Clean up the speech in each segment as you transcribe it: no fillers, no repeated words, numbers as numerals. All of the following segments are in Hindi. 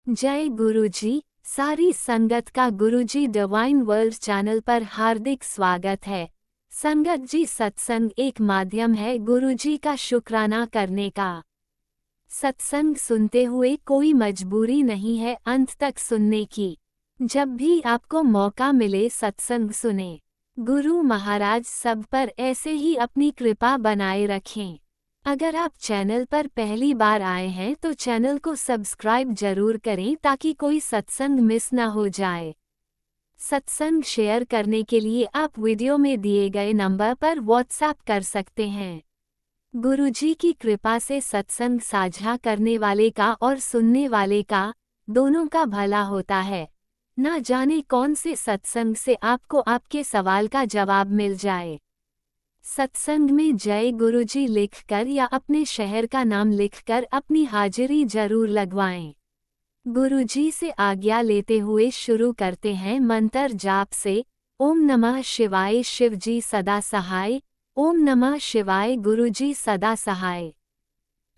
जय गुरुजी। सारी संगत का गुरुजी डिवाइन वर्ल्ड चैनल पर हार्दिक स्वागत है। संगत जी, सत्संग एक माध्यम है गुरुजी का शुक्राना करने का। सत्संग सुनते हुए कोई मजबूरी नहीं है अंत तक सुनने की। जब भी आपको मौका मिले सत्संग सुने। गुरु महाराज सब पर ऐसे ही अपनी कृपा बनाए रखें। अगर आप चैनल पर पहली बार आए हैं तो चैनल को सब्सक्राइब जरूर करें ताकि कोई सत्संग मिस न हो जाए। सत्संग शेयर करने के लिए आप वीडियो में दिए गए नंबर पर व्हाट्सएप कर सकते हैं। गुरुजी की कृपा से सत्संग साझा करने वाले का और सुनने वाले का दोनों का भला होता है। ना जाने कौन से सत्संग से आपको आपके सवाल का जवाब मिल जाए। सत्संग में जय गुरुजी लिखकर या अपने शहर का नाम लिखकर अपनी हाजिरी जरूर लगवाएं। गुरुजी से आज्ञा लेते हुए शुरू करते हैं मंत्र जाप से। ओम नमः शिवाय शिवजी सदा सहाय। ओम नमः शिवाय गुरुजी सदा सहाय।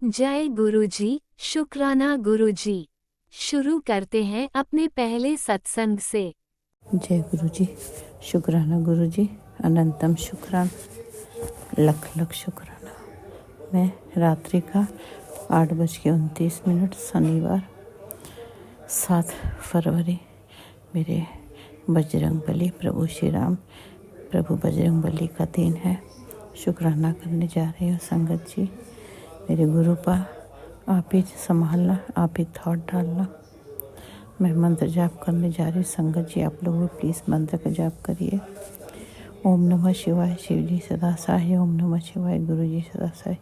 जय गुरुजी, शुक्राना गुरुजी। शुरू करते हैं अपने पहले सत्संग से। जय गुरुजी, शुक्राना गुरुजी, अनंतम शुक्राना, लख लख शुक्राना। मैं रात्रि का 8:29 शनिवार 7 फरवरी मेरे बजरंगबली प्रभु श्री राम प्रभु बजरंगबली का दिन है। शुक्राना करने जा रही हूँ संगत जी। मेरे गुरु पा आप ही संभालना, आप ही थॉट डालना। मैं मंत्र जाप करने जा रही हूँ संगत जी। आप लोग भी प्लीज़ मंत्र का जाप करिए। ओम नमः शिवाय शिवजी सदा सहाय। ओम नमः शिवाय गुरुजी सदा सहाय।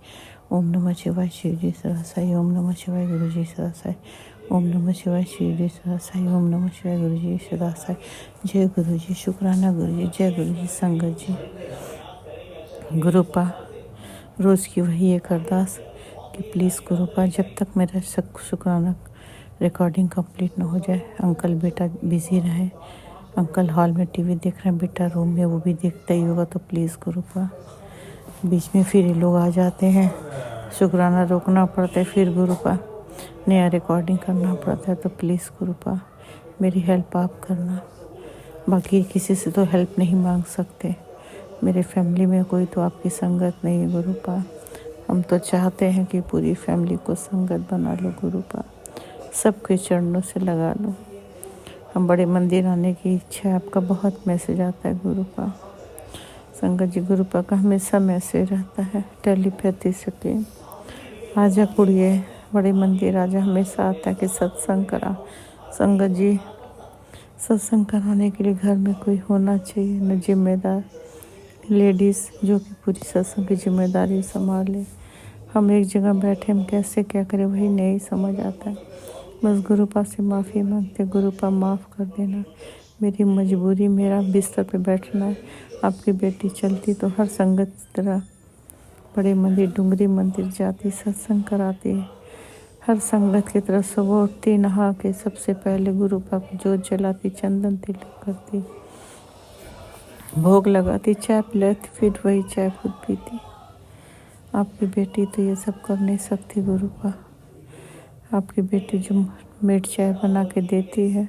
ओम नमः शिवाय शिवजी सदा सहाय। ओम नमः शिवाय गुरुजी सदा सहाय। ओम नमः शिवाय शिवजी सदा सहाय। ओम नमः शिवाय गुरुजी सदा सहाय। जय गुरुजी, शुक्राना गुरुजी, जय गुरुजी। संगत जी, गुरुपा रोज़ की वही एक अरदास कि प्लीज़ गुरुपा जब तक मेरा शुक्राना रिकॉर्डिंग कंप्लीट ना हो जाए, अंकल बेटा बिज़ी रहे। अंकल हॉल में टीवी देख रहे हैं, बेटा रूम में वो भी देखता ही होगा, तो प्लीज़ गुरुपा। बीच में फिर ये लोग आ जाते हैं, शुक्राना रोकना पड़ता है, फिर गुरुपा नया रिकॉर्डिंग करना पड़ता है। तो प्लीज़ गुरुपा मेरी हेल्प आप करना। बाकी किसी से तो हेल्प नहीं मांग सकते। मेरे फैमिली में कोई तो आपकी संगत नहीं है गुरुपा। हम तो चाहते हैं कि पूरी फैमिली को संगत बना लो गुरुपा, सबके चरणों से लगा लो। हम बड़े मंदिर आने की इच्छा है, आपका बहुत मैसेज आता है गुरुपा। संगत जी, गुरुपा का हमेशा मैसेज रहता है टेलीपैथी से कि आजा कुड़िए बड़े मंदिर आजा। हमेशा आता है कि सत्संग करा। संगत जी, सत्संग कराने के लिए घर में कोई होना चाहिए न जिम्मेदार लेडीज़ जो कि पूरी सत्संग की जिम्मेदारी संभाले। हम एक जगह बैठे, हम कैसे क्या करें वही नहीं समझ आता है। बस गुरुपा से माफ़ी मांगते, गुरुपा माफ़ कर देना। मेरी मजबूरी, मेरा बिस्तर पे बैठना है। आपकी बेटी चलती तो हर संगत की तरह बड़े मंदिर डुंगरी मंदिर जाती, सत्संग कराती। हर संगत की तरह सुबह उठती, नहा के सबसे पहले गुरुपा को जोत जलाती, चंदन तिलक करती, भोग लगाती, चाय पिलाती, फिर वही चाय खुद पीती। आपकी बेटी तो ये सब कर नहीं सकती गुरुपा। आपकी बेटी जो मेड चाय बना के देती है,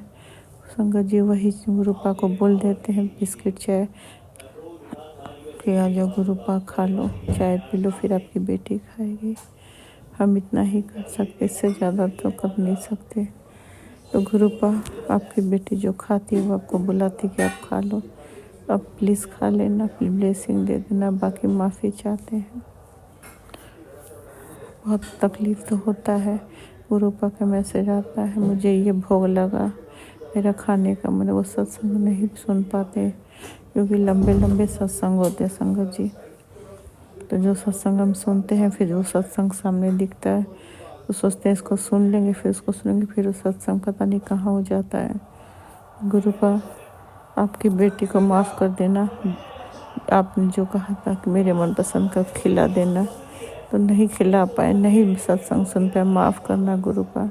संगत जी वही गुरुपा को बोल देते हैं बिस्किट चाय कि आ जाओ गुरुपा खा लो, चाय पी लो, फिर आपकी बेटी खाएगी। हम इतना ही कर सकते, इससे ज़्यादा तो कर नहीं सकते। तो गुरुपा आपकी बेटी जो खाती है वो आपको बुलाती कि आप खा लो, अब प्लीज़ खा लेना, प्लीज ब्लेसिंग दे देना। बाकी माफ़ी चाहते हैं। बहुत तकलीफ़ तो होता है। गुरुपा का मैसेज आता है, मुझे ये भोग लगा, मेरा खाने का मन, वो सत्संग नहीं सुन पाते क्योंकि लंबे लंबे सत्संग होते हैं संगत जी। तो जो सत्संग हम सुनते हैं, फिर वो सत्संग सामने दिखता है तो सोचते हैं इसको सुन लेंगे, फिर उसको सुनेंगे, फिर वो सत्संग पता नहीं कहाँ हो जाता है। गुरुपा आपकी बेटी को माफ़ कर देना। आपने जो कहा था कि मेरे मनपसंद का खिला देना, तो नहीं खिला पाए, नहीं सत्संग सुन पाए, माफ़ करना गुरुपा।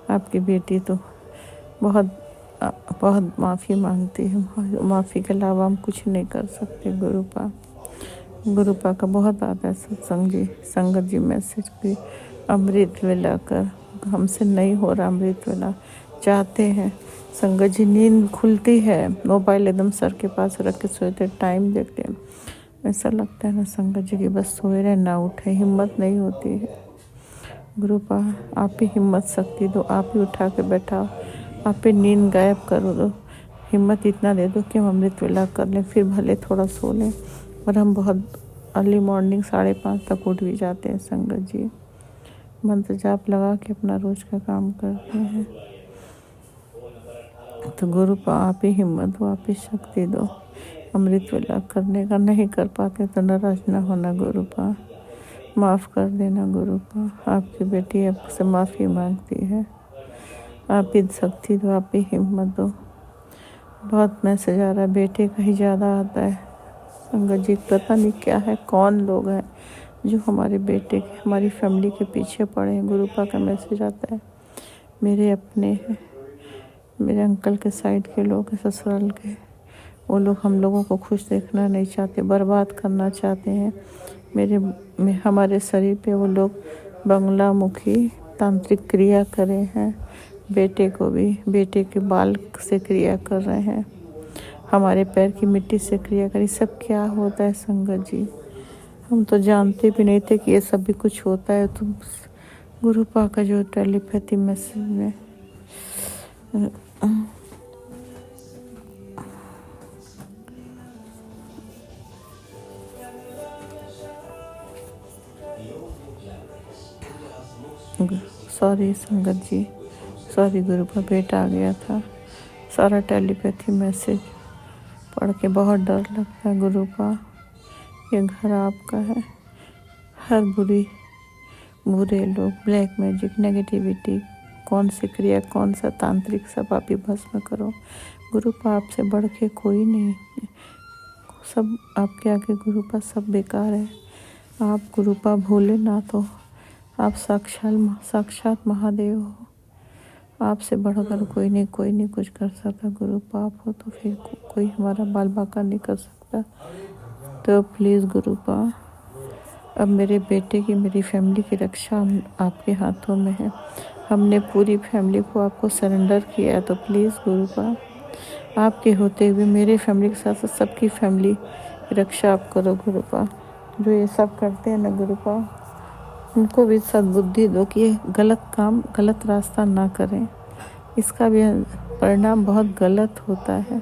आपकी बेटी तो बहुत बहुत माफ़ी मांगती है। माफ़ी के अलावा हम कुछ नहीं कर सकते गुरुपा। गुरुपा का बहुत आता है सत्संग जी, संगत जी मैसेज की अमृत में लाकर हमसे नहीं हो रहा अमृत वेला, चाहते हैं संगत जी। नींद खुलती है, मोबाइल एकदम सर के पास रख के सोते, टाइम देखते हैं, ऐसा लगता है ना संगत जी की बस सोए रहे ना उठे, हिम्मत नहीं होती है। गुरु पा आप ही हिम्मत शक्ति दो, आप ही उठा के बैठाओ, आप ही नींद गायब करो दो, हिम्मत इतना दे दो कि हम अमृत वेला कर लें, फिर भले थोड़ा सो लें। और हम बहुत अर्ली मॉर्निंग 5:30 तक उठ भी जाते हैं संगत जी, मंत्र जाप लगा के अपना रोज का काम करते हैं। तो गुरु पा आप ही हिम्मत दो, आप ही शक्ति दो, अमृत वेला करने का। नहीं कर पाते तो नाराज ना होना गुरु पा, माफ़ कर देना गुरु पा। आपकी बेटी आपसे माफ़ी मांगती है, आप ही शक्ति दो, आप ही हिम्मत दो। बहुत मैसेज आ रहा है, बेटे का ही ज़्यादा आता है संगत जी, पता नहीं क्या है, कौन लोग हैं जो हमारे बेटे के, हमारी फैमिली के पीछे पड़े हैं। गुरु पा का मैसेज आता है, मेरे अपने हैं, मेरे अंकल के साइड के लोग हैं, ससुराल के, वो लोग हम लोगों को खुश देखना नहीं चाहते, बर्बाद करना चाहते हैं। हमारे शरीर पे वो लोग बंगला मुखी तांत्रिक क्रिया करे हैं, बेटे को भी, बेटे के बाल से क्रिया कर रहे हैं, हमारे पैर की मिट्टी से क्रिया करी। सब क्या होता है संगत जी, हम तो जानते भी नहीं थे कि ये सब भी कुछ होता है। तो गुरु पा का जो टेलीपैथी मैसेज में सॉरी संगत जी, सॉरी गुरु पा, बेटा आ गया था। सारा टेलीपैथी मैसेज पढ़ के बहुत डर लगता है गुरु पा, ये घर आपका है। हर बुरे लोग, ब्लैक मैजिक, नेगेटिविटी, कौन सी क्रिया, कौन सा तांत्रिक, सब आप ही भस्म करो गुरु पा। आपसे बढ़ के कोई नहीं, सब आपके आगे गुरु पा सब बेकार है। आप गुरु पा भोलेनाथ हो, आप साक्षात महादेव हो, आपसे बढ़कर कोई नहीं कुछ कर सकता। गुरु पा आप हो तो फिर कोई हमारा बाल बाका नहीं कर सकता। तो प्लीज़ गुरु पा, अब मेरे बेटे की, मेरी फैमिली की रक्षा आपके हाथों में है। हमने पूरी फैमिली को आपको सरेंडर किया है, तो प्लीज़ गुरु पा आपके होते हुए मेरे फैमिली के साथ साथ सबकी फैमिली की रक्षा आप करो गुरु पा। जो ये सब करते हैं ना गुरु पा, उनको भी सद्बुद्धि दो कि ये गलत काम, गलत रास्ता ना करें, इसका भी परिणाम बहुत गलत होता है।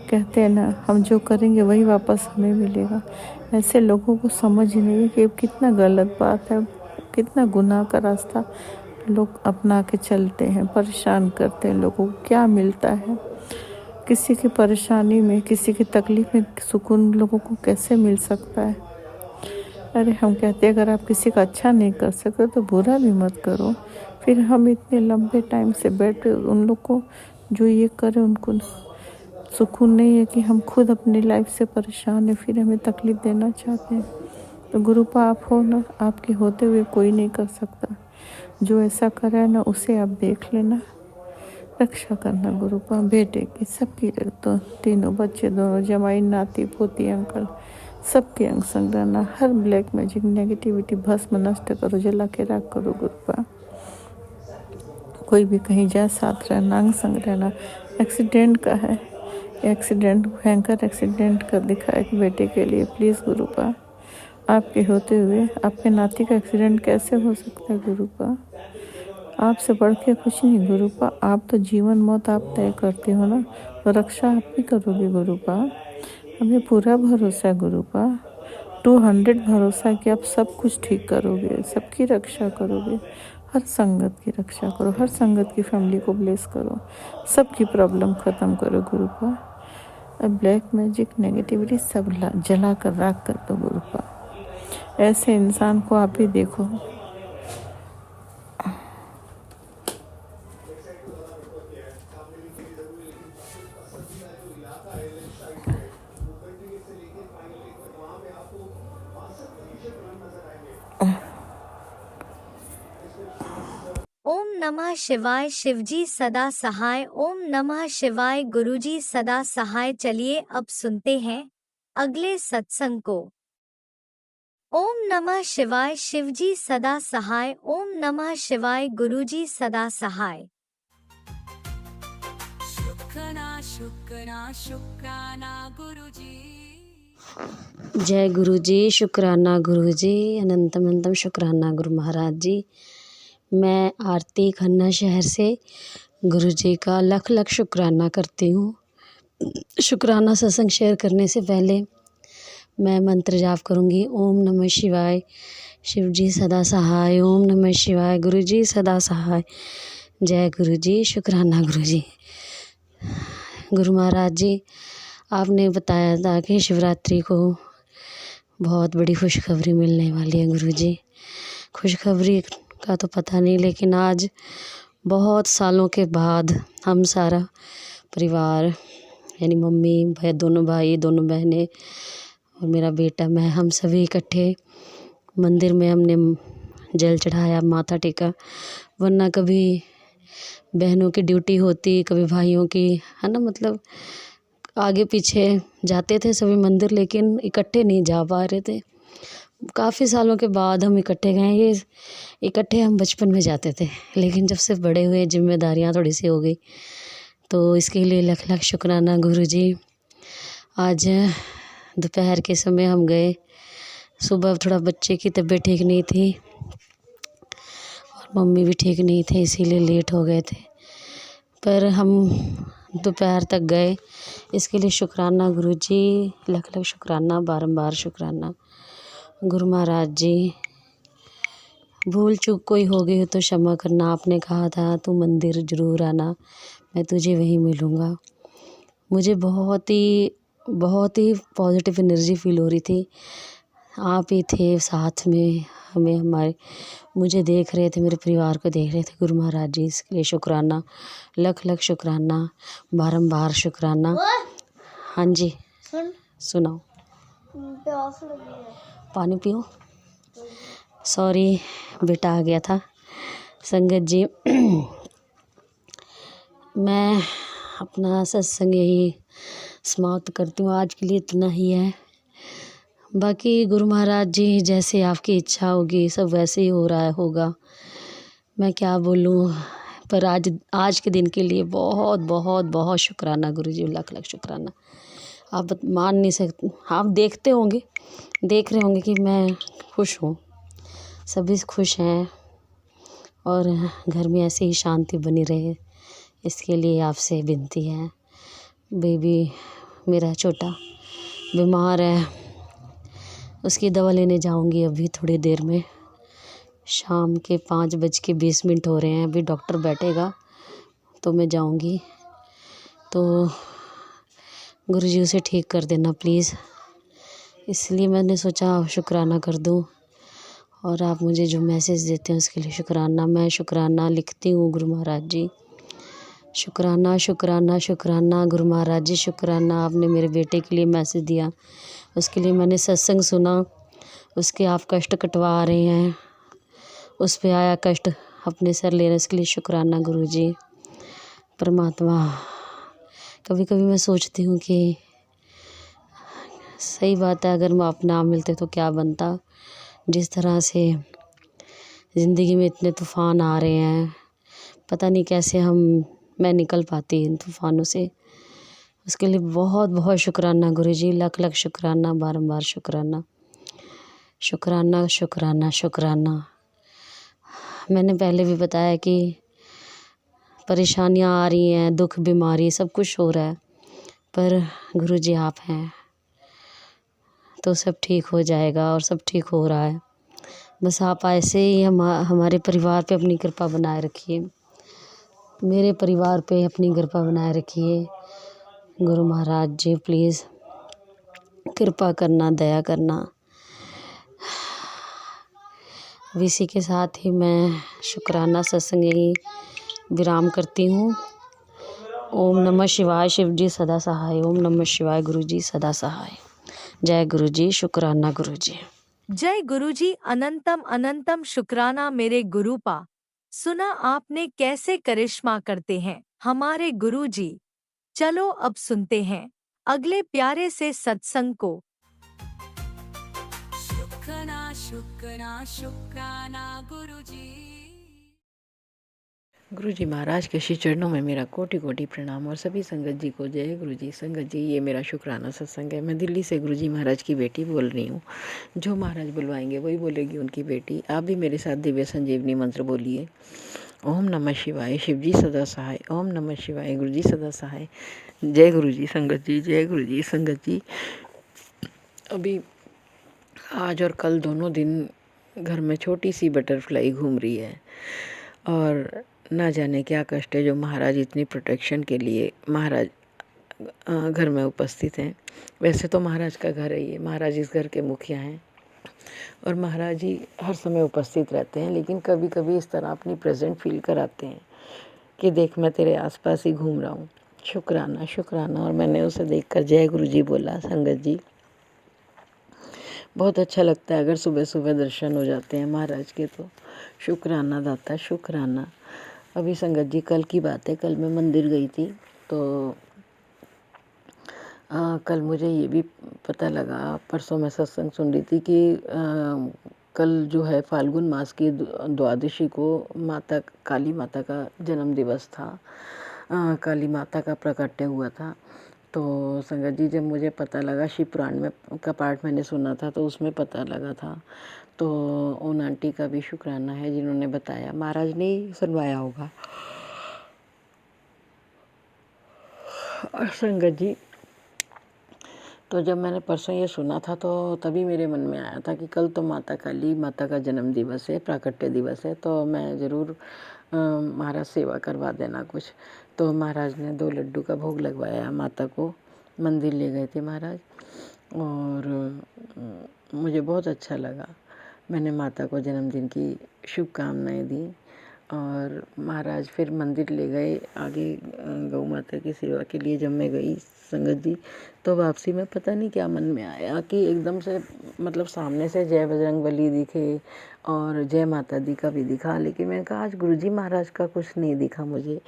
कहते हैं ना, हम जो करेंगे वही वापस हमें मिलेगा। ऐसे लोगों को समझ ही नहीं है कि कितना गलत बात है, कितना गुनाह का रास्ता लोग अपना के चलते हैं, परेशान करते हैं लोगों को। क्या मिलता है किसी की परेशानी में, किसी की तकलीफ में सुकून लोगों को कैसे मिल सकता है? अरे हम कहते हैं अगर आप किसी का अच्छा नहीं कर सकते तो बुरा भी मत करो। फिर हम इतने लंबे टाइम से बैठे उन लोग को जो ये करे, उनको सुकून नहीं है कि हम खुद अपनी लाइफ से परेशान है, फिर हमें तकलीफ़ देना चाहते हैं। तो गुरु पा आप हो ना, आपके होते हुए कोई नहीं कर सकता। जो ऐसा करा है ना, उसे आप देख लेना, रक्षा करना गुरु पा। बेटे की, सबकी, तो तीनों बच्चे, दोनों जमाई, नाती पोती, अंकल, सबके अंग संग्रहना, हर ब्लैक मैजिक, नेगेटिविटी भस्म नष्ट करो, जला के राख करो गुरु पा। कोई भी कहीं जाए साथ रहना, अंग संग रहना। एक्सीडेंट का है, एक्सीडेंट भयंकर एक्सीडेंट कर दिखा एक बेटे के लिए, प्लीज़ गुरु पा आपके होते हुए आपके नाती का एक्सीडेंट कैसे हो सकता है गुरु पा? आपसे बढ़ के कुछ नहीं गुरु पा, आप तो जीवन मौत आप तय करते हो ना, तो रक्षा आप ही करोगे गुरु पा। हमें पूरा भरोसा है गुरु पा, 200 भरोसा है कि आप सब कुछ ठीक करोगे, सबकी रक्षा करोगे, हर संगत की रक्षा करो, हर संगत की फैमिली को ब्लेस करो, सबकी प्रॉब्लम ख़त्म करो गुरु पा। अब ब्लैक मैजिक, नेगेटिविटी सब जला कर राख कर दो गुरु पा। ऐसे इंसान को आप ही देखो। ओम नमः शिवाय। शिवजी सदा सहाय। ओम नमः शिवाय। गुरुजी सदा सहाय। चलिए अब सुनते हैं अगले सत्संग को। ओम नमः शिवाय शिवजी सदा सहाय। ओम नमः शिवाय गुरुजी सदा सहाय। शुक्राना गुरुजी। जय गुरुजी, शुक्राना गुरुजी, अनंतम अनंतम शुक्राना गुरु महाराज जी। मैं आरती खन्ना शहर से गुरुजी का लख लख शुक्राना करती हूँ। शुक्राना सत्संग शेयर करने से पहले मैं मंत्र जाप करूँगी। ओम नमः शिवाय शिवजी सदा सहाय। ओम नमः शिवाय गुरुजी सदा सहाय। जय गुरुजी, शुक्राना गुरुजी। गुरु महाराज जी, आपने बताया था कि शिवरात्रि को बहुत बड़ी खुशखबरी मिलने वाली है। गुरुजी, खुशखबरी का तो पता नहीं, लेकिन आज बहुत सालों के बाद हम सारा परिवार, यानी मम्मी, दोनों भाई, दोनों बहनें और मेरा बेटा, मैं, हम सभी इकट्ठे मंदिर में हमने जल चढ़ाया, माथा टेका। वरना कभी बहनों की ड्यूटी होती, कभी भाइयों की, है ना, मतलब आगे पीछे जाते थे सभी मंदिर, लेकिन इकट्ठे नहीं जा पा रहे थे। काफ़ी सालों के बाद हम इकट्ठे गए। ये इकट्ठे हम बचपन में जाते थे, लेकिन जब से बड़े हुए, जिम्मेदारियां थोड़ी सी हो गई, तो इसके लिए लख लख शुक्राना गुरुजी। आज दोपहर के समय हम गए। सुबह थोड़ा बच्चे की तबीयत ठीक नहीं थी और मम्मी भी ठीक नहीं थे, इसीलिए लेट हो गए थे, पर हम दोपहर तक गए। इसके लिए शुक्राना गुरुजी, लख लख शुक्राना, बारंबार शुक्राना। गुरु महाराज जी, भूल चूक कोई हो गई हो तो क्षमा करना। आपने कहा था तू मंदिर ज़रूर आना, मैं तुझे वहीं मिलूँगा। मुझे बहुत ही पॉजिटिव एनर्जी फील हो रही थी। आप ही थे साथ में, मुझे देख रहे थे, मेरे परिवार को देख रहे थे। गुरु महाराज जी, इसके लिए शुक्राना, लख लख शुक्राना, बारंबार शुक्राना। हाँ जी, सुनाओ। प्यास लगी है। पानी पियो। सॉरी, बेटा आ गया था। संगत जी, मैं अपना सत्संग यही समाप्त करती हूँ। आज के लिए इतना ही है। बाकी गुरु महाराज जी, जैसे आपकी इच्छा होगी सब वैसे ही हो रहा होगा। मैं क्या बोलूँ, पर आज के दिन के लिए बहुत बहुत बहुत शुक्राना गुरुजी, लख लख शुक्राना। आप मान नहीं सकते, आप देख रहे होंगे कि मैं खुश हूँ, सभी खुश हैं और घर में ऐसे ही शांति बनी रहे, इसके लिए आपसे विनती है। बेबी मेरा छोटा बीमार है, उसकी दवा लेने जाऊंगी अभी थोड़ी देर में। शाम के 5:20 हो रहे हैं, अभी डॉक्टर बैठेगा तो मैं जाऊंगी। तो गुरुजी उसे ठीक कर देना प्लीज़, इसलिए मैंने सोचा शुक्राना कर दूं। और आप मुझे जो मैसेज देते हैं उसके लिए शुक्राना। मैं शुक्राना लिखती हूँ गुरु महाराज जी। शुक्राना शुक्राना शुक्राना गुरु महाराज जी, शुक्राना। आपने मेरे बेटे के लिए मैसेज दिया, उसके लिए मैंने सत्संग सुना, उसके आप कष्ट कटवा रहे हैं, उस पे आया कष्ट अपने सर लेने, इसके लिए शुक्राना गुरुजी। परमात्मा, कभी कभी मैं सोचती हूँ कि सही बात है, अगर आप ना मिलते तो क्या बनता। जिस तरह से ज़िंदगी में इतने तूफ़ान आ रहे हैं, पता नहीं कैसे मैं निकल पाती इन तूफ़ानों से। उसके लिए बहुत बहुत शुक्राना गुरुजी, लख लख शुक्राना, बारंबार शुक्राना। शुक्राना शुक्राना शुक्राना। मैंने पहले भी बताया कि परेशानियां आ रही हैं, दुख, बीमारी, सब कुछ हो रहा है, पर गुरुजी आप हैं तो सब ठीक हो जाएगा और सब ठीक हो रहा है। बस आप ऐसे ही हमारे परिवार पे अपनी कृपा बनाए रखिए, मेरे परिवार पे अपनी कृपा बनाए रखिए। गुरु महाराज जी प्लीज़ कृपा करना, दया करना। इसी के साथ ही मैं शुक्राना सत्संग यही विराम करती हूँ। ओम नमः शिवाय शिवजी सदा सहाय। ओम नमः शिवाय गुरुजी सदा सहाय। जय गुरुजी, शुक्राना गुरुजी। जय गुरुजी, अनंतम अनंतम शुक्राना मेरे गुरुपा। सुना आपने कैसे करिश्मा करते हैं हमारे गुरुजी। चलो अब सुनते हैं अगले प्यारे से सत्संग को। शुक्राना शुक्राना गुरुजी। गुरु जी महाराज के श्री चरणों में मेरा कोटि कोटि प्रणाम और सभी संगत जी को जय गुरु जी। संगत जी, ये मेरा शुक्राना सत्संग है। मैं दिल्ली से गुरु जी महाराज की बेटी बोल रही हूँ। जो महाराज बुलवाएंगे वही बोलेगी उनकी बेटी। आप भी मेरे साथ दिव्य संजीवनी मंत्र बोलिए। ओम नमः शिवाय, शिव जी सदा सहाय। ओम नमः शिवाय, गुरु जी सदा सहाय। जय गुरु जी संगत जी, जय गुरु जी संगत जी। अभी आज और कल दोनों दिन घर में छोटी सी बटरफ्लाई घूम रही है और ना जाने क्या कष्ट है जो महाराज इतनी प्रोटेक्शन के लिए महाराज घर में उपस्थित हैं। वैसे तो महाराज का घर है ये, महाराज इस घर के मुखिया हैं और महाराज जी हर समय उपस्थित रहते हैं, लेकिन कभी कभी इस तरह अपनी प्रेजेंट फील कराते हैं कि देख मैं तेरे आसपास ही घूम रहा हूँ। शुक्राना शुक्राना। और मैंने उसे देखकर जय गुरु जी बोला। संगत जी, बहुत अच्छा लगता है अगर सुबह सुबह दर्शन हो जाते हैं महाराज के, तो शुक्राना दाता शुक्राना। अभी संगत जी कल की बात है, कल मैं मंदिर गई थी तो कल मुझे ये भी पता लगा, परसों मैं सत्संग सुन रही थी कि कल जो है फाल्गुन मास की द्वादशी को माता काली माता का जन्म दिवस था। काली माता का प्राकट्य हुआ था। तो संगत जी जब मुझे पता लगा, शिव पुराण में का पाठ मैंने सुना था तो उसमें पता लगा था। तो उन आंटी का भी शुक्राना है जिन्होंने बताया, महाराज ने सुनवाया होगा। और संगत जी, तो जब मैंने परसों ये सुना था तो तभी मेरे मन में आया था कि कल तो माता काली माता का जन्म दिवस है, प्राकट्य दिवस है, तो मैं ज़रूर महाराज सेवा करवा देना कुछ। तो महाराज ने 2 लड्डू का भोग लगवाया माता को, मंदिर ले गए थे महाराज और मुझे बहुत अच्छा लगा। मैंने माता को जन्मदिन की शुभकामनाएं दी और महाराज फिर मंदिर ले गए आगे गौ माता की सेवा के लिए। जब मैं गई संगत जी तो वापसी में पता नहीं क्या मन में आया कि एकदम से मतलब सामने से जय बजरंगबली दिखे और जय माता दी का भी दिखा, लेकिन मैंने कहा आज गुरुजी महाराज का कुछ नहीं दिखा मुझे।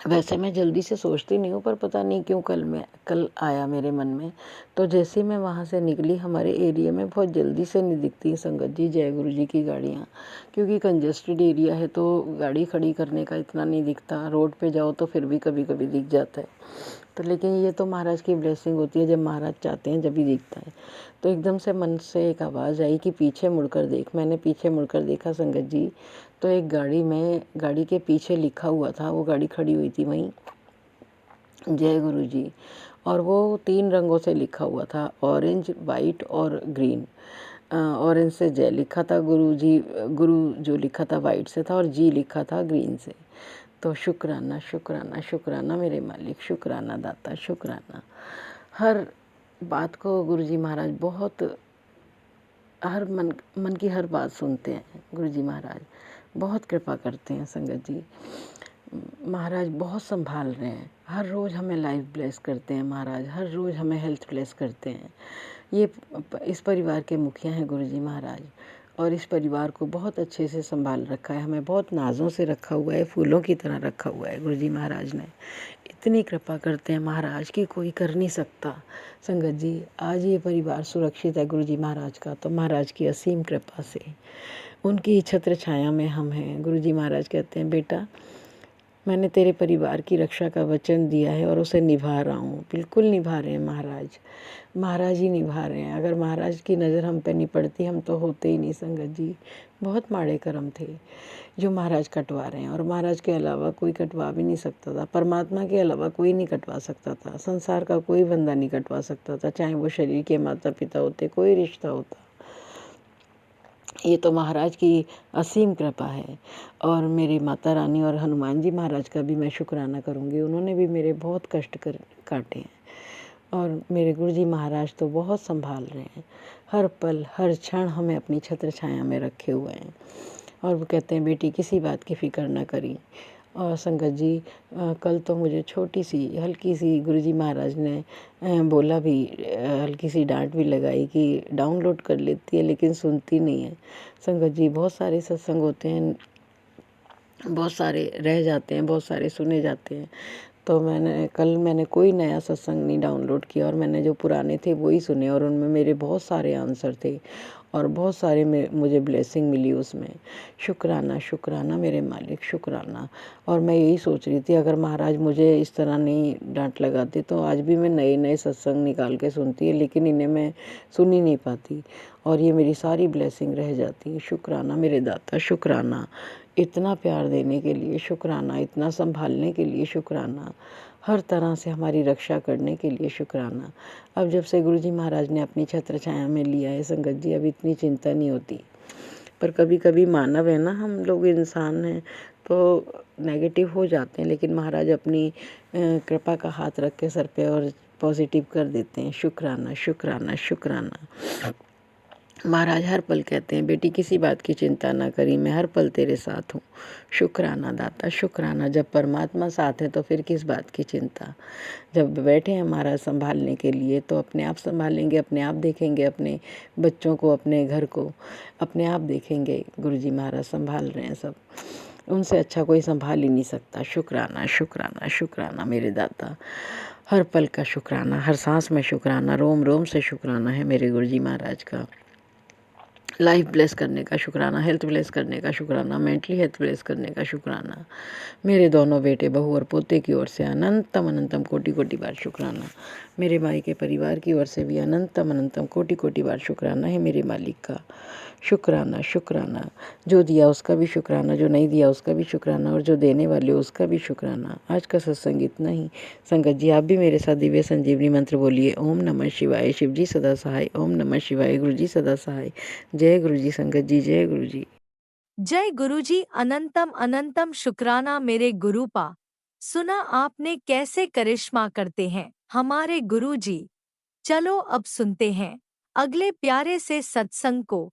वैसे मैं जल्दी से सोचती नहीं हूँ, पर पता नहीं क्यों कल आया मेरे मन में। तो जैसे मैं वहाँ से निकली, हमारे एरिया में बहुत जल्दी से नहीं दिखती संगत जी जय गुरु जी की गाड़ियाँ, क्योंकि कंजेस्टेड एरिया है तो गाड़ी खड़ी करने का इतना नहीं दिखता। रोड पे जाओ तो फिर भी कभी कभी दिख जाता है। तो लेकिन ये तो महाराज की ब्लेसिंग होती है, जब महाराज चाहते हैं जब ही दिखता है। तो एकदम से मन से एक आवाज़ आई कि पीछे मुड़कर देख। मैंने पीछे मुड़कर देखा संगत जी, तो एक गाड़ी के पीछे लिखा हुआ था, वो गाड़ी खड़ी हुई थी वहीं, जय गुरु जी। और वो 3 रंगों से लिखा हुआ था, ऑरेंज, वाइट और ग्रीन। ऑरेंज से जय लिखा था गुरु जी, गुरु जो लिखा था वाइट से था और जी लिखा था ग्रीन से। तो शुक्राना शुक्राना शुक्राना मेरे मालिक, शुक्राना दाता शुक्राना। हर बात को गुरुजी महाराज बहुत हर मन की हर बात सुनते हैं। गुरुजी महाराज बहुत कृपा करते हैं संगत जी। महाराज बहुत संभाल रहे हैं, हर रोज़ हमें लाइफ ब्लेस करते हैं महाराज, हर रोज़ हमें हेल्थ ब्लेस करते हैं। ये इस परिवार के मुखिया हैं गुरुजी महाराज और इस परिवार को बहुत अच्छे से संभाल रखा है, हमें बहुत नाज़ों से रखा हुआ है, फूलों की तरह रखा हुआ है गुरुजी महाराज ने। इतनी कृपा करते हैं महाराज की कोई कर नहीं सकता संगत जी। आज ये परिवार सुरक्षित है गुरुजी महाराज का तो महाराज की असीम कृपा से, उनकी छत्र छाया में हम हैं। गुरुजी महाराज कहते हैं, बेटा मैंने तेरे परिवार की रक्षा का वचन दिया है और उसे निभा रहा हूँ। बिल्कुल निभा रहे हैं महाराज, महाराज ही निभा रहे हैं। अगर महाराज की नज़र हम पे नहीं पड़ती हम तो होते ही नहीं संगत जी। बहुत माड़े कर्म थे जो महाराज कटवा रहे हैं और महाराज के अलावा कोई कटवा भी नहीं सकता था। परमात्मा के अलावा कोई नहीं कटवा सकता था, संसार का कोई बंदा नहीं कटवा सकता था, चाहे वो शरीर के माता पिता होते, कोई रिश्ता होता। ये तो महाराज की असीम कृपा है। और मेरी माता रानी और हनुमान जी महाराज का भी मैं शुक्राना करूँगी, उन्होंने भी मेरे बहुत कष्ट काटे हैं और मेरे गुरुजी महाराज तो बहुत संभाल रहे हैं। हर पल हर क्षण हमें अपनी छत्र छाया में रखे हुए हैं और वो कहते हैं, बेटी किसी बात की फ़िक्र ना करी। और संगत जी कल तो मुझे छोटी सी हल्की सी गुरुजी महाराज ने बोला भी, हल्की सी डांट भी लगाई कि डाउनलोड कर लेती है लेकिन सुनती नहीं है। संगत जी बहुत सारे सत्संग होते हैं, बहुत सारे रह जाते हैं, बहुत सारे सुने जाते हैं, तो मैंने कोई नया सत्संग नहीं डाउनलोड किया और मैंने जो पुराने थे वही सुने और उनमें मेरे बहुत सारे आंसर थे और बहुत सारे मुझे ब्लेसिंग मिली उसमें। शुक्राना शुक्राना मेरे मालिक, शुक्राना। और मैं यही सोच रही थी, अगर महाराज मुझे इस तरह नहीं डांट लगाते तो आज भी मैं नए नए सत्संग निकाल के सुनती है, लेकिन इन्हें मैं सुन ही नहीं पाती और ये मेरी सारी ब्लेसिंग रह जाती। शुक्राना मेरे दाता, शुक्राना इतना प्यार देने के लिए, शुक्राना इतना संभालने के लिए, शुक्राना हर तरह से हमारी रक्षा करने के लिए, शुक्राना। अब जब से गुरुजी महाराज ने अपनी छत्र छाया में लिया है संगत जी, अब इतनी चिंता नहीं होती। पर कभी कभी मानव है ना, हम लोग इंसान हैं तो नेगेटिव हो जाते हैं, लेकिन महाराज अपनी कृपा का हाथ रख के सर पे और पॉजिटिव कर देते हैं। शुक्राना शुक्राना शुक्राना। महाराज हर पल कहते हैं, बेटी किसी बात की चिंता ना करी, मैं हर पल तेरे साथ हूँ। शुक्राना दाता, शुक्राना। जब परमात्मा साथ है तो फिर किस बात की चिंता। जब बैठे हैं महाराज संभालने के लिए तो अपने आप संभालेंगे, अपने आप देखेंगे, अपने बच्चों को, अपने घर को अपने आप देखेंगे। गुरुजी महाराज संभाल रहे हैं सब, उनसे अच्छा कोई संभाल ही नहीं सकता। शुक्राना शुक्राना शुक्राना मेरे दाता। हर पल का शुक्राना, हर सांस में शुक्राना, रोम रोम से शुक्राना है मेरे गुरुजी महाराज का। लाइफ ब्लेस करने का शुक्राना, हेल्थ ब्लेस करने का शुक्राना, मेंटली हेल्थ ब्लेस करने का शुक्राना। मेरे दोनों बेटे बहू और पोते की ओर से अनंतम अनंतम कोटि कोटि बार शुक्राना। मेरे माई के परिवार की ओर से भी अनंतम अनंतम कोटि कोटि बार शुक्राना है मेरे मालिक का। शुक्राना शुक्राना। जो दिया उसका भी शुक्राना, जो नहीं दिया उसका भी शुक्राना और जो देने वाले उसका भी शुक्राना। आज का सत्संग इतना ही। संगत जी आप भी मेरे साथ दिव्य संजीवनी मंत्र बोलिए, ओम नमः शिवाय। शिव जी सदा सहाय, ओम नमः शिवाय। गुरु जी सदा सहाय। जय गुरु जी संगत जी, जय गुरु जी। जय गुरुजी। अनंतम अनंतम शुक्राना मेरे गुरुपा। सुना आपने कैसे करिश्मा करते हैं हमारे गुरुजी। चलो अब सुनते हैं अगले प्यारे से सत्संग को।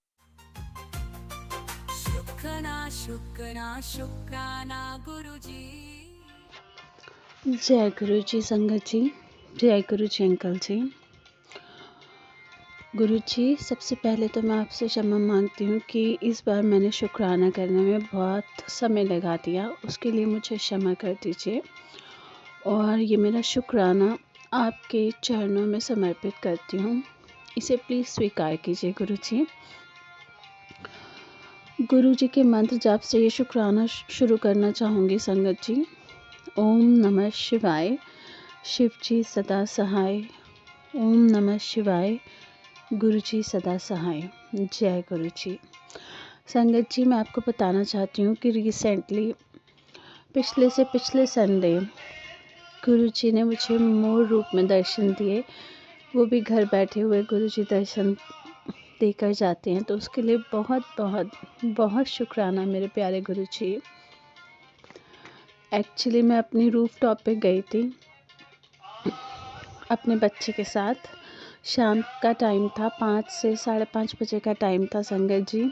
शुक्राना शुक्राना शुक्राना गुरुजी। जय गुरु जी संगत जी, जय गुरु जी अंकल जी। गुरु जी सबसे पहले तो मैं आपसे क्षमा मांगती हूँ कि इस बार मैंने शुक्राना करने में बहुत समय लगा दिया, उसके लिए मुझे क्षमा कर दीजिए। और ये मेरा शुक्राना आपके चरणों में समर्पित करती हूँ, इसे प्लीज़ स्वीकार कीजिए गुरु जी। गुरु जी के मंत्र जाप से ये शुक्राना शुरू करना चाहूँगी संगत जी। ओम नमः शिवाय। शिव जी सदा सहाय। ओम नमः शिवाय। गुरु जी सदा सहाय। जय गुरु जी। संगत जी मैं आपको बताना चाहती हूँ कि रिसेंटली पिछले से पिछले संडे गुरु जी ने मुझे मूल रूप में दर्शन दिए, वो भी घर बैठे हुए गुरु जी दर्शन देकर जाते हैं, तो उसके लिए बहुत बहुत बहुत शुक्राना मेरे प्यारे गुरु जी। एक्चुअली मैं अपनी रूफ टॉप पे गई थी अपने बच्चे के साथ। शाम का टाइम था, 5 से 5:30 बजे का टाइम था संगत जी।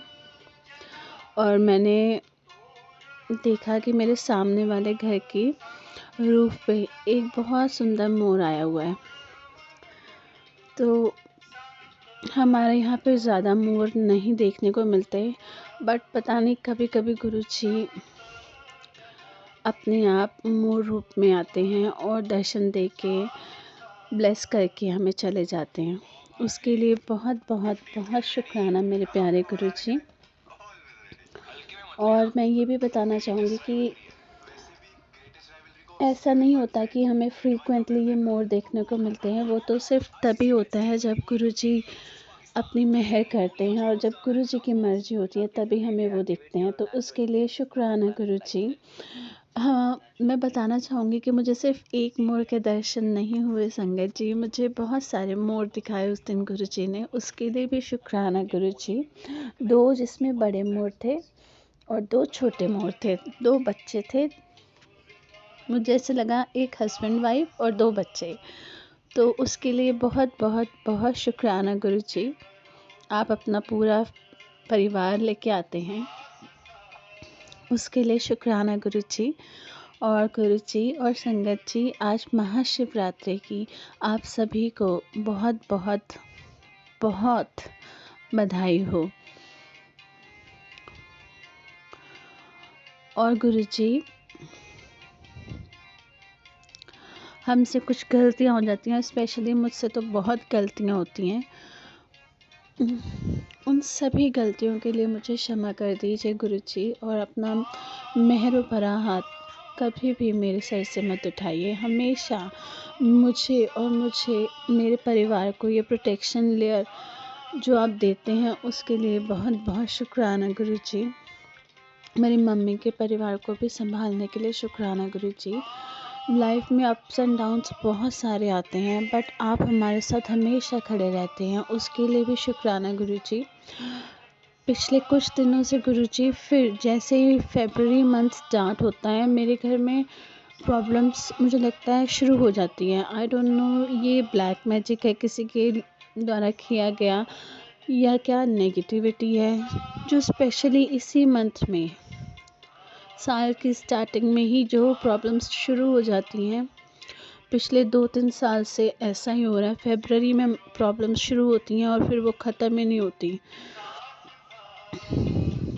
और मैंने देखा कि मेरे सामने वाले घर की रूफ पे एक बहुत सुंदर मोर आया हुआ है। तो हमारे यहाँ पे ज़्यादा मोर नहीं देखने को मिलते, बट पता नहीं कभी कभी गुरु जी अपने आप मोर रूप में आते हैं और दर्शन दे के ब्लेस करके हमें चले जाते हैं। उसके लिए बहुत बहुत बहुत शुक्राना मेरे प्यारे गुरु जी। और मैं ये भी बताना चाहूँगी कि ऐसा नहीं होता कि हमें फ्रीक्वेंटली ये मोर देखने को मिलते हैं, वो तो सिर्फ तभी होता है जब गुरु जी अपनी मेहर करते हैं और जब गुरु जी की मर्जी होती है तभी हमें वो दिखते हैं। तो उसके लिए शुक्राना गुरु जी। हाँ, मैं बताना चाहूँगी कि मुझे सिर्फ एक मोर के दर्शन नहीं हुए संगत जी, मुझे बहुत सारे मोर दिखाए उस दिन गुरु जी ने, उसके लिए भी शुक्राना गुरु जी। 2 जिसमें बड़े मोर थे और 2 छोटे मोर थे, 2 बच्चे थे। मुझे ऐसे लगा एक हस्बैंड वाइफ और 2 बच्चे, तो उसके लिए बहुत बहुत बहुत शुक्राना गुरु जी। आप अपना पूरा परिवार लेके आते हैं, उसके लिए शुक्राना गुरु जी। और गुरु जी और संगत जी, आज महाशिवरात्रि की आप सभी को बहुत बहुत बहुत बधाई हो। और गुरु जी हमसे कुछ गलतियाँ हो जाती हैं, स्पेशली मुझसे तो बहुत गलतियाँ होती हैं। उन सभी गलतियों के लिए मुझे क्षमा कर दीजिए गुरुजी, और अपना मेहर भरा हाथ कभी भी मेरे सर से मत उठाइए। हमेशा मुझे और मेरे परिवार को ये प्रोटेक्शन लेयर जो आप देते हैं उसके लिए बहुत बहुत शुक्राना गुरुजी। मेरी मम्मी के परिवार को भी संभालने के लिए शुक्राना गुरुजी। लाइफ में अप्स एंड डाउन्स बहुत सारे आते हैं, बट आप हमारे साथ हमेशा खड़े रहते हैं, उसके लिए भी शुक्राना गुरुजी। पिछले कुछ दिनों से गुरुजी, फिर जैसे ही फरवरी मंथ स्टार्ट होता है, मेरे घर में प्रॉब्लम्स मुझे लगता है शुरू हो जाती हैं। आई डोंट नो ये ब्लैक मैजिक है किसी के द्वारा किया गया, या क्या नेगेटिविटी है, जो स्पेशली इसी मंथ में साल की स्टार्टिंग में ही जो प्रॉब्लम्स शुरू हो जाती हैं। पिछले 2-3 साल से ऐसा ही हो रहा है। फरवरी में प्रॉब्लम्स शुरू होती हैं और फिर वो ख़त्म ही नहीं होती।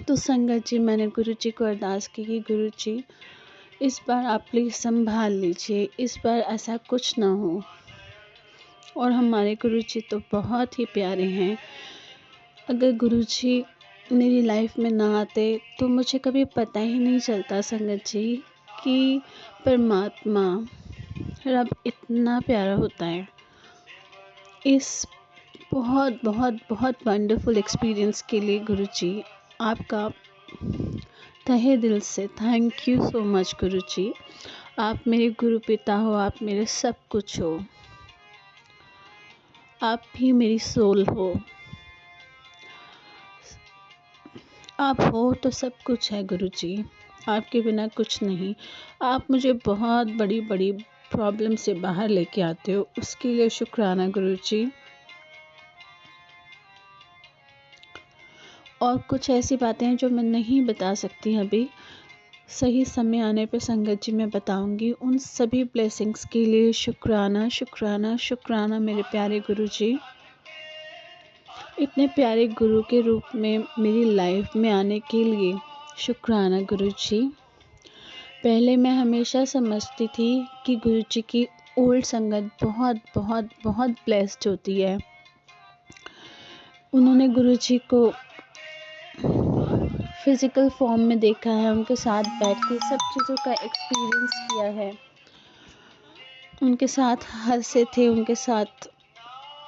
तो संगत जी, मैंने गुरुजी को अरदास की कि गुरुजी इस बार आप प्लीज़ संभाल लीजिए, इस बार ऐसा कुछ ना हो। और हमारे गुरुजी तो बहुत ही प्यारे हैं। अगर गुरुजी मेरी लाइफ में ना आते तो मुझे कभी पता ही नहीं चलता संगत जी कि परमात्मा रब इतना प्यारा होता है। इस बहुत बहुत बहुत वंडरफुल एक्सपीरियंस के लिए गुरुजी आपका तहे दिल से थैंक यू सो मच गुरुजी। आप मेरे गुरु पिता हो, आप मेरे सब कुछ हो, आप भी मेरी सोल हो। आप हो तो सब कुछ है गुरुजी, आपके बिना कुछ नहीं। आप मुझे बहुत बड़ी बड़ी प्रॉब्लम से बाहर लेके आते हो, उसके लिए शुक्राना गुरुजी। और कुछ ऐसी बातें हैं जो मैं नहीं बता सकती अभी, सही समय आने पे संगत जी मैं बताऊंगी। उन सभी ब्लेसिंग्स के लिए शुक्राना शुक्राना शुक्राना मेरे प्यारे गुरुजी। इतने प्यारे गुरु के रूप में मेरी लाइफ में आने के लिए शुक्राना गुरुजी। पहले मैं हमेशा समझती थी कि गुरुजी की ओल्ड संगत बहुत बहुत बहुत ब्लेस्ड होती है। उन्होंने गुरुजी को फिज़िकल फॉर्म में देखा है, उनके साथ बैठ के सब चीज़ों का एक्सपीरियंस किया है, उनके साथ हंसे थे, उनके साथ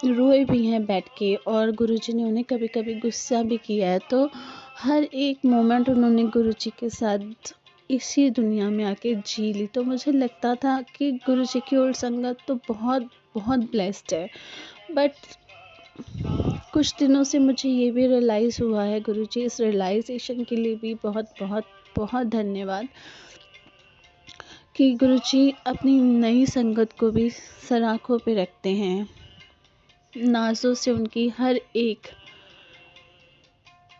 रोए भी हैं बैठ के, और गुरुजी ने उन्हें कभी कभी गुस्सा भी किया है। तो हर एक मोमेंट उन्होंने गुरुजी के साथ इसी दुनिया में आके जी ली। तो मुझे लगता था कि गुरुजी की ओल्ड संगत तो बहुत बहुत ब्लेस्ड है। बट कुछ दिनों से मुझे ये भी रियलाइज़ हुआ है गुरुजी, इस रियलाइजेशन के लिए भी बहुत बहुत बहुत धन्यवाद कि गुरुजी अपनी नई संगत को भी सराखों पे रखते हैं, नाज़ों से उनकी हर एक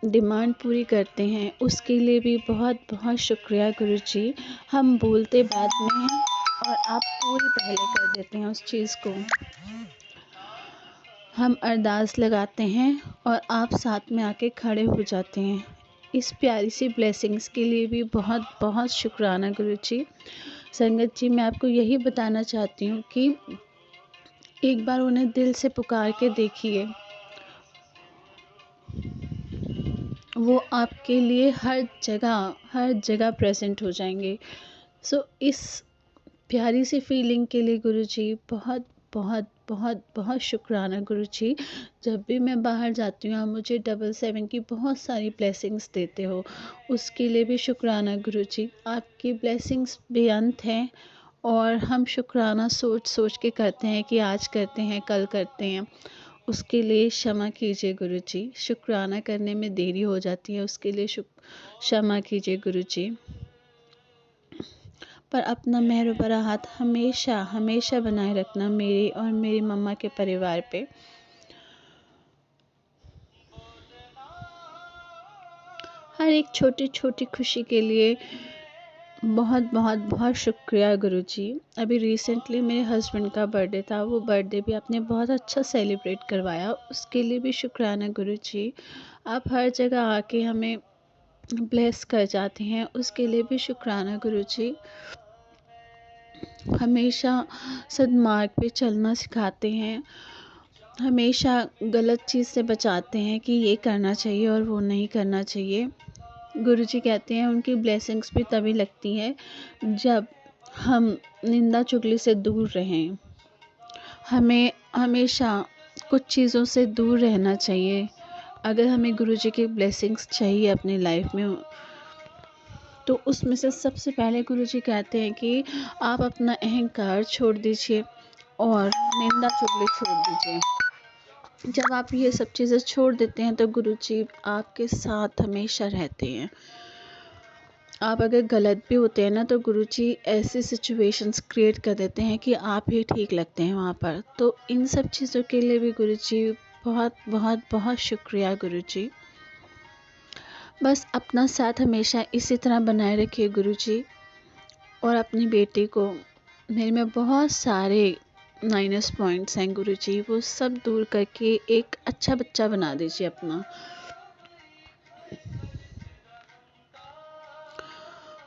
डिमांड पूरी करते हैं। उसके लिए भी बहुत बहुत शुक्रिया गुरुजी। हम बोलते बाद में हैं और आप पूरी पहले कर देते हैं उस चीज़ को। हम अरदास लगाते हैं और आप साथ में आके खड़े हो जाते हैं। इस प्यारी सी ब्लेसिंग्स के लिए भी बहुत बहुत शुक्राना गुरुजी। संगत जी, मैं आपको यही बताना चाहती हूँ कि एक बार उन्हें दिल से पुकार के देखिए, वो आपके लिए हर जगह प्रेजेंट हो जाएंगे। सो इस प्यारी सी फीलिंग के लिए गुरुजी बहुत बहुत बहुत बहुत शुक्राना गुरुजी। जब भी मैं बाहर जाती हूँ आप मुझे 777 की बहुत सारी ब्लेसिंग्स देते हो, उसके लिए भी शुक्राना गुरुजी। आपकी ब्लेसिंग्स बेअंत हैं और हम शुक्राना सोच सोच के करते हैं कि आज करते हैं कल करते हैं, उसके लिए क्षमा कीजिए गुरुजी। शुक्राना करने में देरी हो जाती है, उसके लिए क्षमा कीजिए गुरुजी। पर अपना मेहर भरा हाथ हमेशा हमेशा बनाए रखना मेरे और मेरी मम्मा के परिवार पे। हर एक छोटी छोटी खुशी के लिए बहुत बहुत बहुत शुक्रिया गुरुजी। अभी रिसेंटली मेरे हस्बैंड का बर्थडे था, वो बर्थडे भी आपने बहुत अच्छा सेलिब्रेट करवाया, उसके लिए भी शुक्राना गुरुजी। आप हर जगह आके हमें ब्लेस कर जाते हैं, उसके लिए भी शुक्राना गुरुजी। हमेशा सन्मार्ग पे चलना सिखाते हैं, हमेशा गलत चीज़ से बचाते हैं कि ये करना चाहिए और वो नहीं करना चाहिए। गुरुजी कहते हैं उनकी ब्लेसिंग्स भी तभी लगती है जब हम निंदा चुगली से दूर रहें। हमें हमेशा कुछ चीज़ों से दूर रहना चाहिए। अगर हमें गुरुजी की ब्लेसिंग्स चाहिए अपनी लाइफ में, तो उसमें से सबसे पहले गुरुजी कहते हैं कि आप अपना अहंकार छोड़ दीजिए और निंदा चुगली छोड़ दीजिए। जब आप ये सब चीज़ें छोड़ देते हैं तो गुरुजी आपके साथ हमेशा रहते हैं। आप अगर गलत भी होते हैं ना, तो गुरुजी ऐसी सिचुएशंस क्रिएट कर देते हैं कि आप ही ठीक लगते हैं वहाँ पर। तो इन सब चीज़ों के लिए भी गुरुजी बहुत बहुत बहुत शुक्रिया गुरुजी। बस अपना साथ हमेशा इसी तरह बनाए रखिए गुरुजी। और अपनी बेटी को, मेरे में बहुत सारे माइनस पॉइंट्स हैं गुरुजी, वो सब दूर करके एक अच्छा बच्चा बना दीजिए अपना।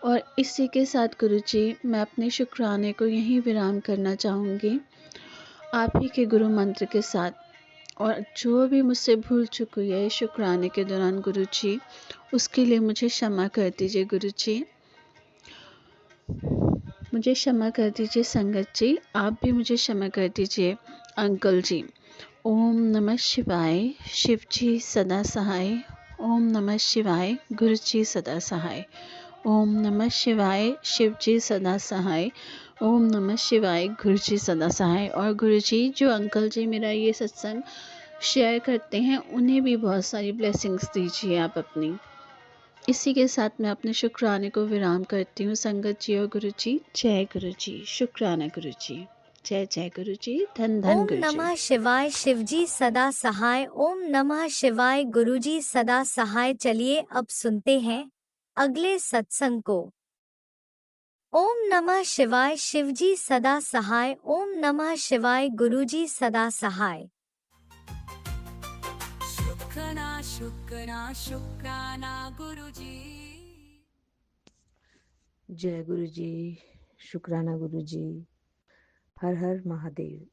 और इसी के साथ गुरुजी मैं अपने शुक्राने को यहीं विराम करना चाहूँगी आप ही के गुरु मंत्र के साथ। और जो भी मुझसे भूल चुकी हुई है शुक्राने के दौरान गुरुजी, उसके लिए मुझे क्षमा कर दीजिए गुरुजी, मुझे क्षमा कर दीजिए संगत जी, आप भी मुझे क्षमा कर दीजिए अंकल जी। ओम नमः शिवाय, शिव जी सदा सहाय। ओम नमः शिवाय, गुरु जी सदा सहाय। ओम नमः शिवाय, शिव जी सदा सहाय। ओम नमः शिवाय, गुरु जी सदा सहाय। और गुरु जी, जो अंकल जी मेरा ये सत्संग शेयर करते हैं, उन्हें भी बहुत सारी ब्लेसिंग्स दीजिए आप अपनी। इसी के साथ मैं अपने शुक्राने को विराम करती हूँ संगत जी और गुरु जी। जय गुरु जी, शुक्राना गुरु जी, जय जय गुरु जी, धन धन ओम गुरु जी। नमः शिवाय, शिवजी सदा सहाय। ओम नमः शिवाय, गुरुजी सदा सहाय। चलिए अब सुनते हैं अगले सत्संग को। ओम नमः शिवाय, शिवजी सदा सहाय। ओम नमः शिवाय, गुरुजी सदा सहाय। शुक्राना शुक्राना शुक्राना गुरुजी। जय गुरु जी, शुक्राना गुरु जी, हर हर महादेव।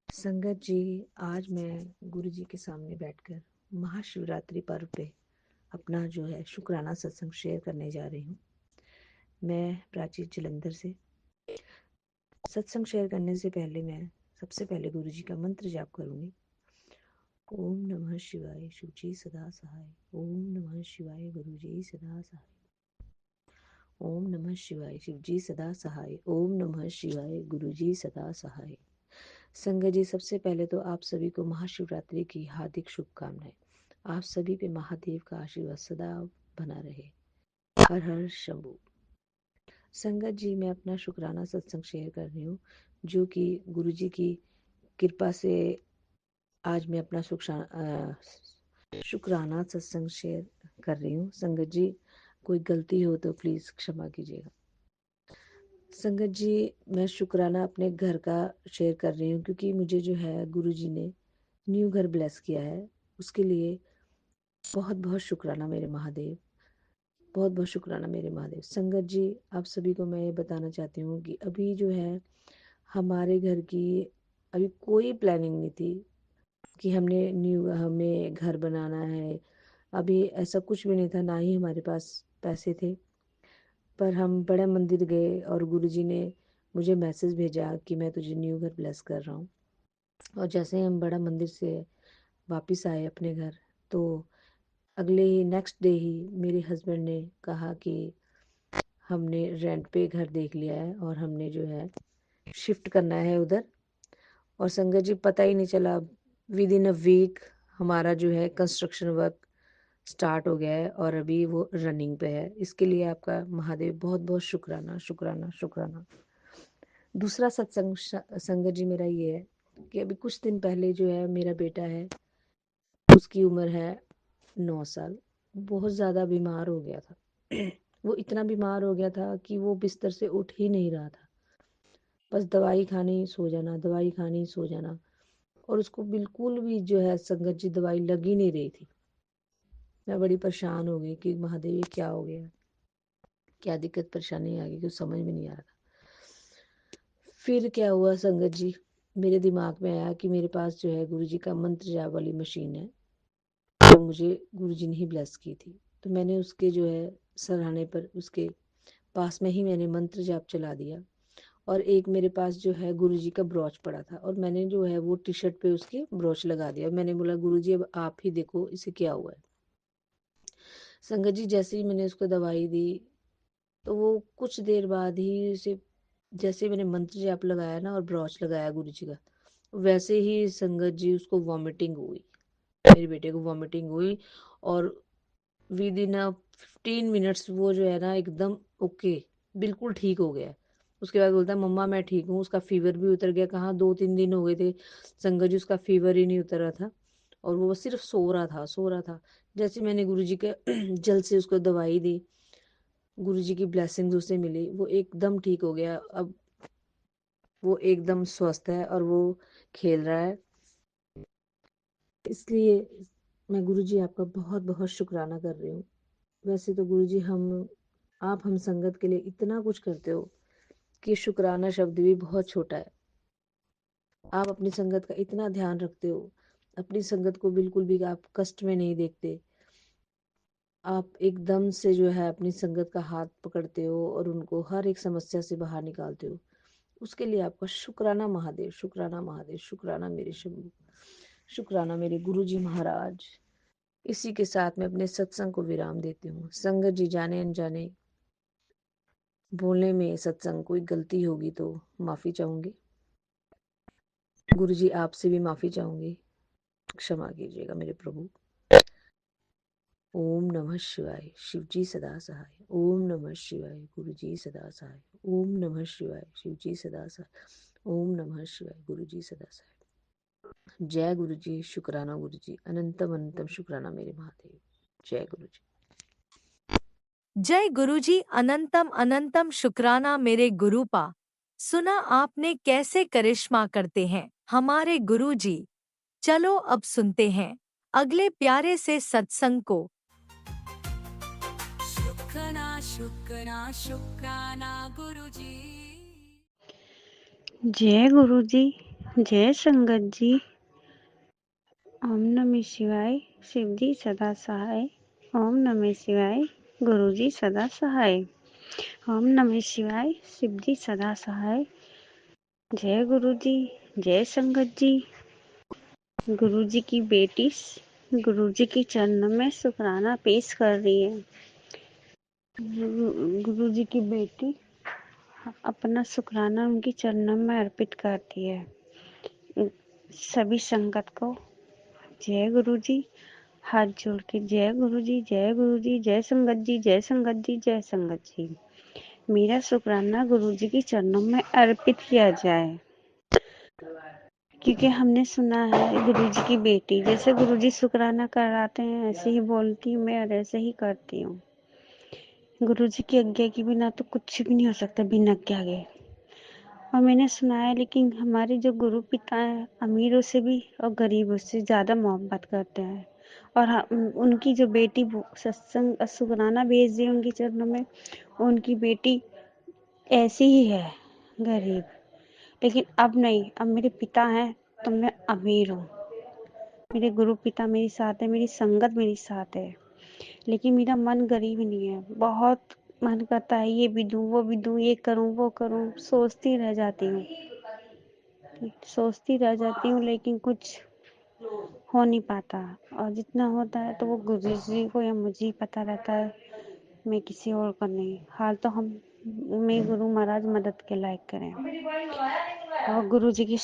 संगत जी, आज मैं गुरु जी के सामने बैठकर महाशिवरात्रि पर्व पे अपना जो है शुक्राना सत्संग शेयर करने जा रही हूँ। मैं प्राची जलंधर से। सत्संग शेयर करने से पहले मैं सबसे पहले गुरु जी का मंत्र जाप करूँगी। ओम नमः शिवाय, शिव जी सदा सहाय। ओम नमः शिवाय, गुरु जी सदा सहाय। ओम नमः शिवाय, शिव जी सदा सहाय। ओम नमः शिवाय, गुरु जी सदा सहाय। संगत जी, सबसे पहले तो आप सभी को महाशिवरात्रि की हार्दिक शुभकामनाएं। आप सभी पे महादेव का आशीर्वाद सदा बना रहे। हर हर शंभू। संगत जी, मैं अपना शुक्राना सत्संग शेयर कर रही हूँ, जो कि गुरु जी की कृपा से आज मैं अपना शुक्राना सत्संग शेयर कर रही हूँ। संगत जी, कोई गलती हो तो प्लीज क्षमा कीजिएगा। संगत जी, मैं शुक्राना अपने घर का शेयर कर रही हूँ, क्योंकि मुझे जो है गुरु जी ने न्यू घर ब्लेस किया है। उसके लिए बहुत बहुत शुक्राना मेरे महादेव, बहुत बहुत शुक्राना मेरे महादेव। संगत जी, आप सभी को मैं ये बताना चाहती हूँ कि अभी जो है हमारे घर की अभी कोई प्लानिंग नहीं थी कि हमें घर बनाना है। अभी ऐसा कुछ भी नहीं था, ना ही हमारे पास पैसे थे। पर हम बड़े मंदिर गए और गुरुजी ने मुझे मैसेज भेजा कि मैं तुझे न्यू घर ब्लेस कर रहा हूँ। और जैसे ही हम बड़ा मंदिर से वापस आए अपने घर, तो अगले ही नेक्स्ट डे ही मेरे हस्बैंड ने कहा कि हमने रेंट पे घर देख लिया है और हमने जो है शिफ्ट करना है उधर। और संगत जी, पता ही नहीं चला, विद इन अ वीक हमारा जो है कंस्ट्रक्शन वर्क स्टार्ट हो गया है और अभी वो रनिंग पे है। इसके लिए आपका महादेव बहुत बहुत शुक्राना शुक्राना शुक्राना। दूसरा सत्संग संगत जी मेरा ये है कि अभी कुछ दिन पहले जो है मेरा बेटा है, उसकी उम्र है 9 साल। बहुत ज़्यादा बीमार हो गया था। वो इतना बीमार हो गया था कि वो बिस्तर से उठ ही नहीं रहा था। बस दवाई खानी सो जाना, दवाई खानी सो जाना। और उसको बिल्कुल भी जो है संगत जी दवाई लग ही नहीं रही थी। मैं बड़ी परेशान हो गई कि महादेव ये क्या हो गया, क्या दिक्कत परेशानी आ गई, कुछ समझ में नहीं आ रहा था। फिर क्या हुआ संगत जी, मेरे दिमाग में आया कि मेरे पास जो है गुरुजी का मंत्र जाप वाली मशीन है, तो मुझे गुरुजी ने ही ब्लेस की थी। तो मैंने उसके जो है सराहने पर उसके पास में ही मैंने मंत्र जाप चला दिया। और एक मेरे पास जो है गुरुजी का ब्रोच पड़ा था और मैंने जो है वो टी शर्ट पे उसके ब्रोच लगा दिया। मैंने बोला गुरुजी अब आप ही देखो इसे क्या हुआ है। संगत जी जैसे ही मैंने उसको दवाई दी तो वो कुछ देर बाद ही उसे, जैसे मैंने मंत्र जाप लगाया ना और ब्रोच लगाया गुरुजी का, वैसे ही संगत जी उसको वॉमिटिंग हुई, मेरे बेटे को वॉमिटिंग हुई। और विद इन 15 मिनट्स वो जो है ना एकदम ओके, बिल्कुल ठीक हो गया। उसके बाद बोलता है मम्मा मैं ठीक हूँ। उसका फीवर भी उतर गया, कहाँ 2-3 दिन हो गए थे संगत जी उसका फीवर ही नहीं उतरा था और वो सिर्फ सो रहा था। जैसे मैंने गुरुजी के जल से उसको दवाई दी, गुरुजी की ब्लेसिंग्स उसे मिली, वो एकदम ठीक हो गया। अब वो एकदम स्वस्थ है और वो खेल रहा है। इसलिए मैं गुरुजी आपका बहुत बहुत शुक्राना कर रही हूँ। वैसे तो गुरुजी आप हम संगत के लिए इतना कुछ करते हो कि शुक्राना शब्द भी बहुत छोटा है। आप अपनी संगत का इतना ध्यान रखते हो, अपनी संगत को बिल्कुल भी आप कष्ट में नहीं देखते। आप एकदम से जो है अपनी संगत का हाथ पकड़ते हो और उनको हर एक समस्या से बाहर निकालते हो। उसके लिए आपका शुक्राना महादेव, शुक्राना महादेव, शुक्राना मेरे शंभू, शुक्राना मेरे गुरुजी महाराज। इसी के साथ मैं अपने सत्संग को विराम देती हूँ। संगत जी जाने अनजाने बोलने में सत्संग कोई गलती होगी तो माफ़ी चाहूँगी। गुरुजी आपसे भी माफ़ी चाहूँगी, क्षमा कीजिएगा मेरे प्रभु। ओम नमः शिवाय, शिवजी सदा सहाय। ओम नमः शिवाय, गुरुजी सदा सहाय। ओम नमः शिवाय, शिवजी सदा सहाय। ओम नमः शिवाय, गुरुजी सदा सहाय। जय गुरुजी, शुक्राना गुरुजी, अनंतम अनंतम शुक्राना मेरे महादेव। जय गुरुजी। जय गुरुजी, अनंतम अनंतम शुक्राना मेरे गुरुपा। सुना आपने कैसे करिश्मा करते हैं हमारे गुरुजी। चलो अब सुनते हैं अगले प्यारे से सत्संग को। शुक्राना शुक्राना शुक्राना गुरुजी। जय गुरु जी, जय संगत जी। ओम नमः शिवाय, शिव जी सदा सहाय। ओम नमः शिवाय, गुरु जी सदा सहाय। ओम नमः शिवाय, शिव जी सदा सहाय। जय गुरु जी, जय संगत जी। गुरु जी की बेटी गुरु जी के चरणों में शुक्राना पेश कर रही है। गुरु जी की बेटी अपना शुक्राना उनके चरणों में अर्पित करती है। सभी संगत को जय गुरु जी, हाथ जोड़ के जय गुरु जी, जय गुरु जी, जय संगत जी, जय संगत जी, जय संगत जी। मेरा शुक्राना गुरु जी के चरणों में अर्पित किया जाए, क्योंकि हमने सुना है गुरु जी की बेटी जैसे गुरु जी शुक्राना कराते हैं ऐसे ही बोलती हूँ मैं और ऐसे ही करती हूँ। गुरु जी की आज्ञा के बिना तो कुछ भी नहीं हो सकता, बिना आज्ञा के। और मैंने सुना है लेकिन हमारे जो गुरु पिता हैं अमीरों से भी और गरीबों से ज़्यादा मोहब्बत करते हैं। और उनकी जो बेटी सत्संग शुक्राना भेज दी उनके चरणों में, उनकी बेटी ऐसी ही है, गरीब। लेकिन अब नहीं, अब मेरे पिता हैं तो मैं अमीर हूँ। मेरे गुरु पिता मेरे साथ है, मेरी संगत मेरे साथ है, लेकिन मेरा मन गरीब नहीं है। बहुत मन करता है ये भी दूँ वो भी दूँ, ये करूँ वो करूँ, सोचती रह जाती हूँ लेकिन कुछ हो नहीं पाता। और जितना होता है तो वो गुरु जी को या मुझे ही पता रहता है, मैं किसी और को नहीं। हाल तो हम मैं गुरु महाराज मदद के लायक करें। और गुरु जी की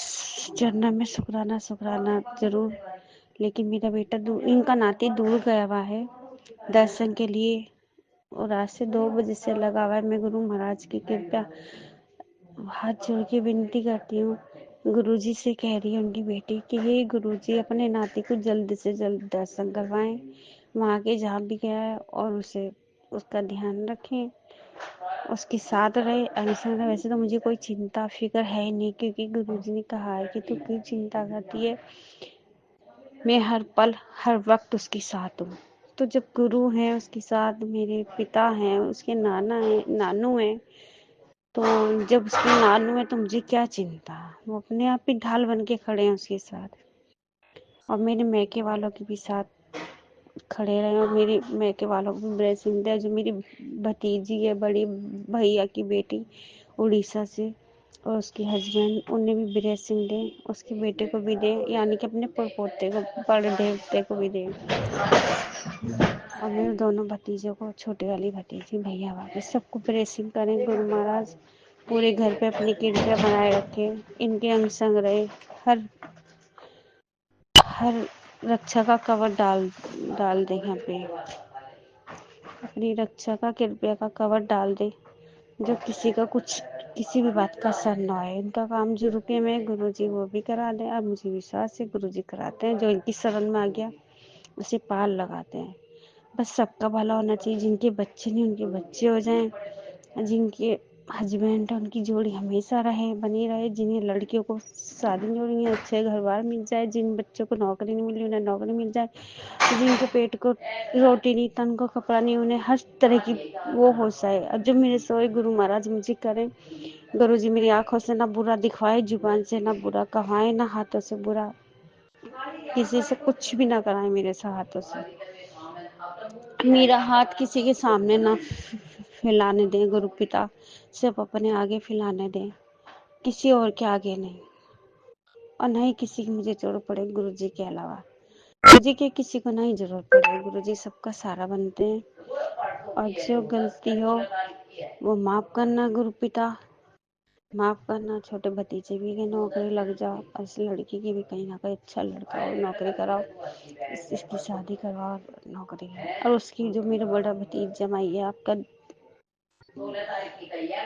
चरणों में शुक्राना शुक्राना जरूर। लेकिन मेरा बेटा इनका नाती दूर गया हुआ है दर्शन के लिए, और आज से 2 बजे से लगा हुआ है। मैं गुरु महाराज की कृपया हाथ जोड़ के विनती करती हूँ, गुरुजी से कह रही है उनकी बेटी कि हे गुरुजी अपने नाती को जल्द से जल्द दर्शन करवाएं, वहाँ के जहाँ भी गया है, और उसे उसका ध्यान रखें, उसके साथ रहे, हमेशा रहे। वैसे तो मुझे कोई चिंता फिक्र है ही नहीं, क्योंकि गुरुजी ने कहा है कि तू क्यों चिंता करती है, मैं हर पल हर वक्त उसके साथ हूँ। तो जब गुरु हैं उसके साथ, मेरे पिता हैं, उसके नाना हैं, नानू हैं, तो जब उसकी नानू है तो मुझे क्या चिंता, वो अपने आप ही ढाल बन के खड़े हैं उसके साथ, और मेरे मैके वालों के भी साथ खड़े रहे, और मेरी मैके वालों को भी ब्लेसिंग दे। जो मेरी भतीजी है, बड़ी भैया की बेटी उड़ीसा से, और उसके हस्बैंड, उन्हें भी ब्लेसिंग दे, उसके बेटे को भी दे, यानी कि अपने पोते को, बड़े देवते को भी दे, और मेरे दोनों भतीजों को, छोटे वाली भतीजी, भैया भाभी, सबको ब्लेसिंग करें गुरु महाराज। पूरे घर पे अपनी कृपा बनाए रखे, इनके अंग संग रहे, हर हर रक्षा का कवच डाल दे यहाँ पे, अपनी रक्षा का, कृपया का कवच डाल दे, जो किसी का कुछ, किसी भी बात का असर ना आए। इनका काम जो रुके में गुरु जी वो भी करा दें, और मुझे विश्वास है गुरु जी कराते हैं। जो इनकी शरण में आ गया उसे पार लगाते हैं। बस सबका भला होना चाहिए। जिनके बच्चे नहीं उनके बच्चे हो जाएं, जिनके हस्बैंड है उनकी जोड़ी हमेशा रहे, बनी रहे। जिन्हें लड़कियों को शादी नहीं हो रही है, अच्छे घर बार मिल जाए। जिन बच्चों को नौकरी नहीं मिली उन्हें नौकरी मिल जाए। जिनके पेट को रोटी नहीं, तन को कपड़ा नहीं, उन्हें हर तरह की वो हो जाए। और जो मेरे सोए गुरु महाराज मुझे करें, गुरु जी मेरी आंखों से ना बुरा दिखवाए, जुबान से ना बुरा कहाए, ना हाथों से बुरा, किसी से कुछ भी ना कराए मेरे से हाथों से। मेरा हाथ किसी के सामने ना फैलाने दें गुरु पिता, सिर्फ अपने आगे फैलाने दें, किसी और के आगे नहीं। और नहीं किसी की मुझे जरूरत पड़े गुरु जी के अलावा, गुरु जी के किसी को नहीं जरूरत पड़े। गुरु जी सबका सहारा बनते हैं। और जो गलती हो वो माफ करना गुरु पिता, माफ करना। छोटे भतीजे भी के नौकरी लग जाओ, और इस लड़की की भी कहीं ना कहीं अच्छा लड़का हो, नौकरी कराओ, इसकी शादी करवाओ, नौकरी। और उसकी जो मेरा बड़ा भतीज जमाई है आपका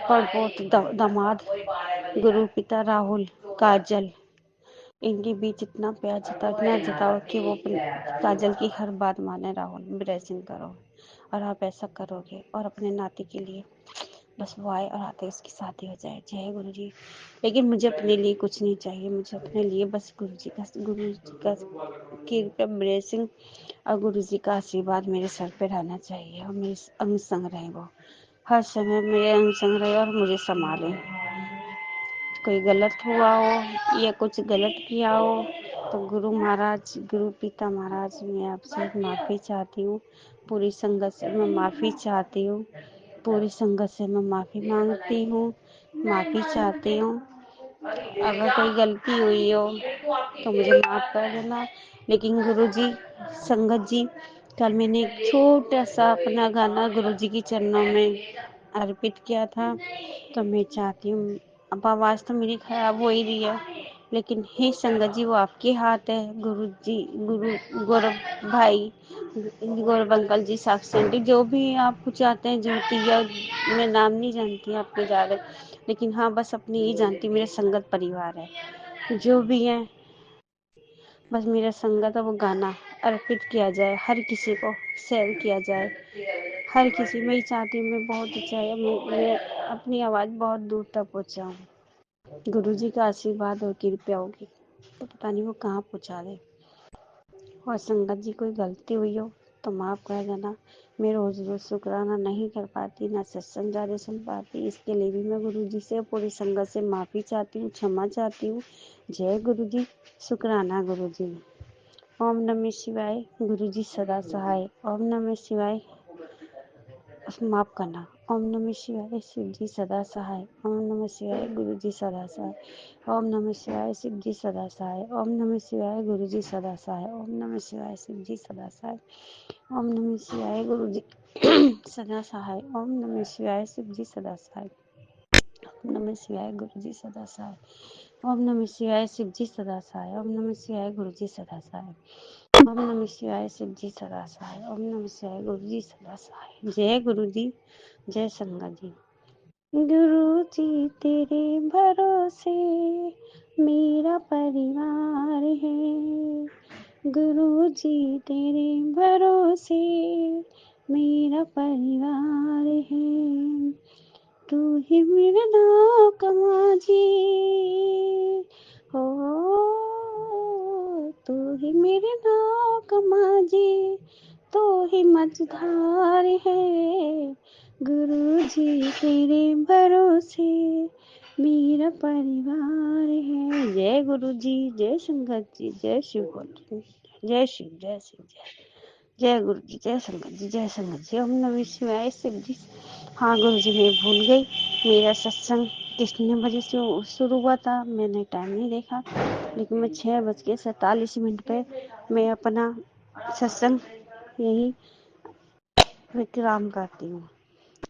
पड़पोत दामाद गुरु पिता राहुल काजल, इनके बीच इतना प्यार जताओ कि वो काजल की हर बात माने। राहुल ब्लेसिंग करो, और आप ऐसा करोगे, और अपने नाती के लिए बस वो आए और आते इसकी शादी हो जाए। जय गुरु जी। लेकिन मुझे अपने लिए कुछ नहीं चाहिए, मुझे अपने लिए बस गुरु जी का कृपा ब्लेसिंग और गुरु जी का आशीर्वाद मेरे सर पे रहना चाहिए, और मेरे अंग संग रहे, वो हर समय मेरे अंग संग रहे और मुझे संभाले। कोई गलत हुआ हो या कुछ गलत किया हो तो गुरु महाराज, गुरु पिता महाराज, मैं आपसे माफ़ी चाहती हूँ। पूरी संगत से मैं माफ़ी चाहती हूँ, पूरी संगत से मैं माफ़ी मांगती हूँ, माफ़ी चाहती हूँ। अगर कोई गलती हुई हो तो मुझे माफ़ कर देना। लेकिन गुरु जी, संगत जी, कल मैंने एक छोटा सा अपना गाना गुरु जी के चरणों में अर्पित किया था, तो मैं चाहती हूँ, अब आवाज़ तो मेरी खराब हो ही रही है, लेकिन हे संगत जी वो आपके हाथ है। गुरु जी, गुरु गौरव भाई, गौरव अंकल जी, साक्षी आंटी, जो भी आप चाहते हैं, ज्योति, या मैं नाम नहीं जानती आपके ज़्यादा, लेकिन हाँ बस अपनी ही जानती, मेरे संगत परिवार है। जो भी है बस मेरा संगत है, वो गाना अर्पित किया जाए, हर किसी को शेयर किया जाए, हर किसी में ही चाहती हूँ। मैं बहुत ऊंचाई, मैं अपनी आवाज़ बहुत दूर तक पहुँचाऊँ। गुरु जी का आशीर्वाद और कृपया होगी तो पता नहीं वो कहाँ पहुँचा दे। और संगत जी कोई गलती हुई हो तो माफ़ कर देना। मैं रोज़ रोज़ शुक्राना नहीं कर पाती, ना सत्संग ज़्यादा सुन पाती, इसके लिए भी मैं गुरु जी से, पूरी संगत से माफ़ी चाहती हूँ, क्षमा चाहती हूँ। जय गुरु जी, शुक्राना गुरु जी। ओम नमः शिवाय, गुरु जी सदा सहाय। ओम नमः शिवाय, माफ करना। ओम नमः शिवाय, शिव जी सदा सहाय। ओम नमः शिवाय, गुरु जी सदा सहाय। ओम नमः शिवाय, शिव जी सदा सहाय। ओम नमः शिवाय, गुरु जी सदा सहाय। ओम नमः शिवाय, शिव जी सदा सहाय। ओम नमः शिवाय, गुरु जी सदा सहाय। ओम नमः शिवाय, शिव जी सदा सहाय। ओम नमः शिवाय, गुरु जी सदा सहाय। ओम नमः शिवाय, शिव जी सदा सहाय। ओम नमः शिवाय, गुरु जी सदा सहाय। ओम नमः शिवाय, शिव जी सदा सहाय। ओम नमः शिवाय, गुरु जी सदा सहाय। जय गुरु जी, जय संगत जी। गुरु जी तेरे भरोसे मेरा परिवार है, गुरु जी तेरे भरोसे मेरा परिवार है। तू ही मेरा नाक माझी हो, तू ही मेरे नाक माझी, तू ही मझधार है। गुरु जी तेरे भरोसे मेरा परिवार है। जय गुरु जी, जय संगत जी, जय शिव बोल, जय शिव, जय शिव, जय गुरु जी, जय संगत जी, जय संगत जी। ओम नमः शिवाय। शिव जी, हाँ गुरु जी, मैं भूल गई मेरा सत्संग कितने बजे से शुरू हुआ था, मैंने टाइम नहीं देखा, लेकिन मैं 6:47 पे मैं अपना सत्संग यही विश्राम करती हूँ।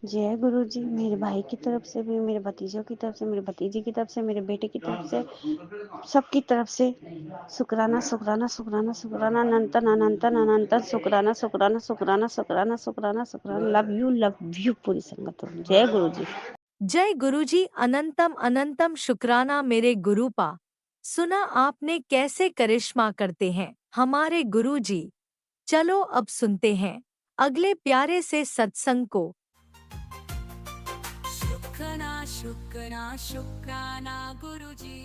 जय गुरु जी। मेरे भाई की तरफ से भी, मेरे भतीजों की तरफ से, मेरे भतीजी की तरफ से, मेरे बेटे की तरफ से, सबकी तरफ से शुक्राना शुक्राना शुक्राना शुक्राना, अनंतन अनंतन अनंतन शुक्राना शुक्राना शुक्राना शुक्राना शुक्राना शुक्राना। लव यू पूरी संगत। जय गुरु जी। जय गुरुजी, अनंतम अनंतम शुक्राना मेरे गुरुपा। सुना आपने कैसे करिश्मा करते हैं हमारे गुरुजी। चलो अब सुनते हैं अगले प्यारे से सत्संग को। शुक्राना शुक्राना शुक्राना गुरुजी।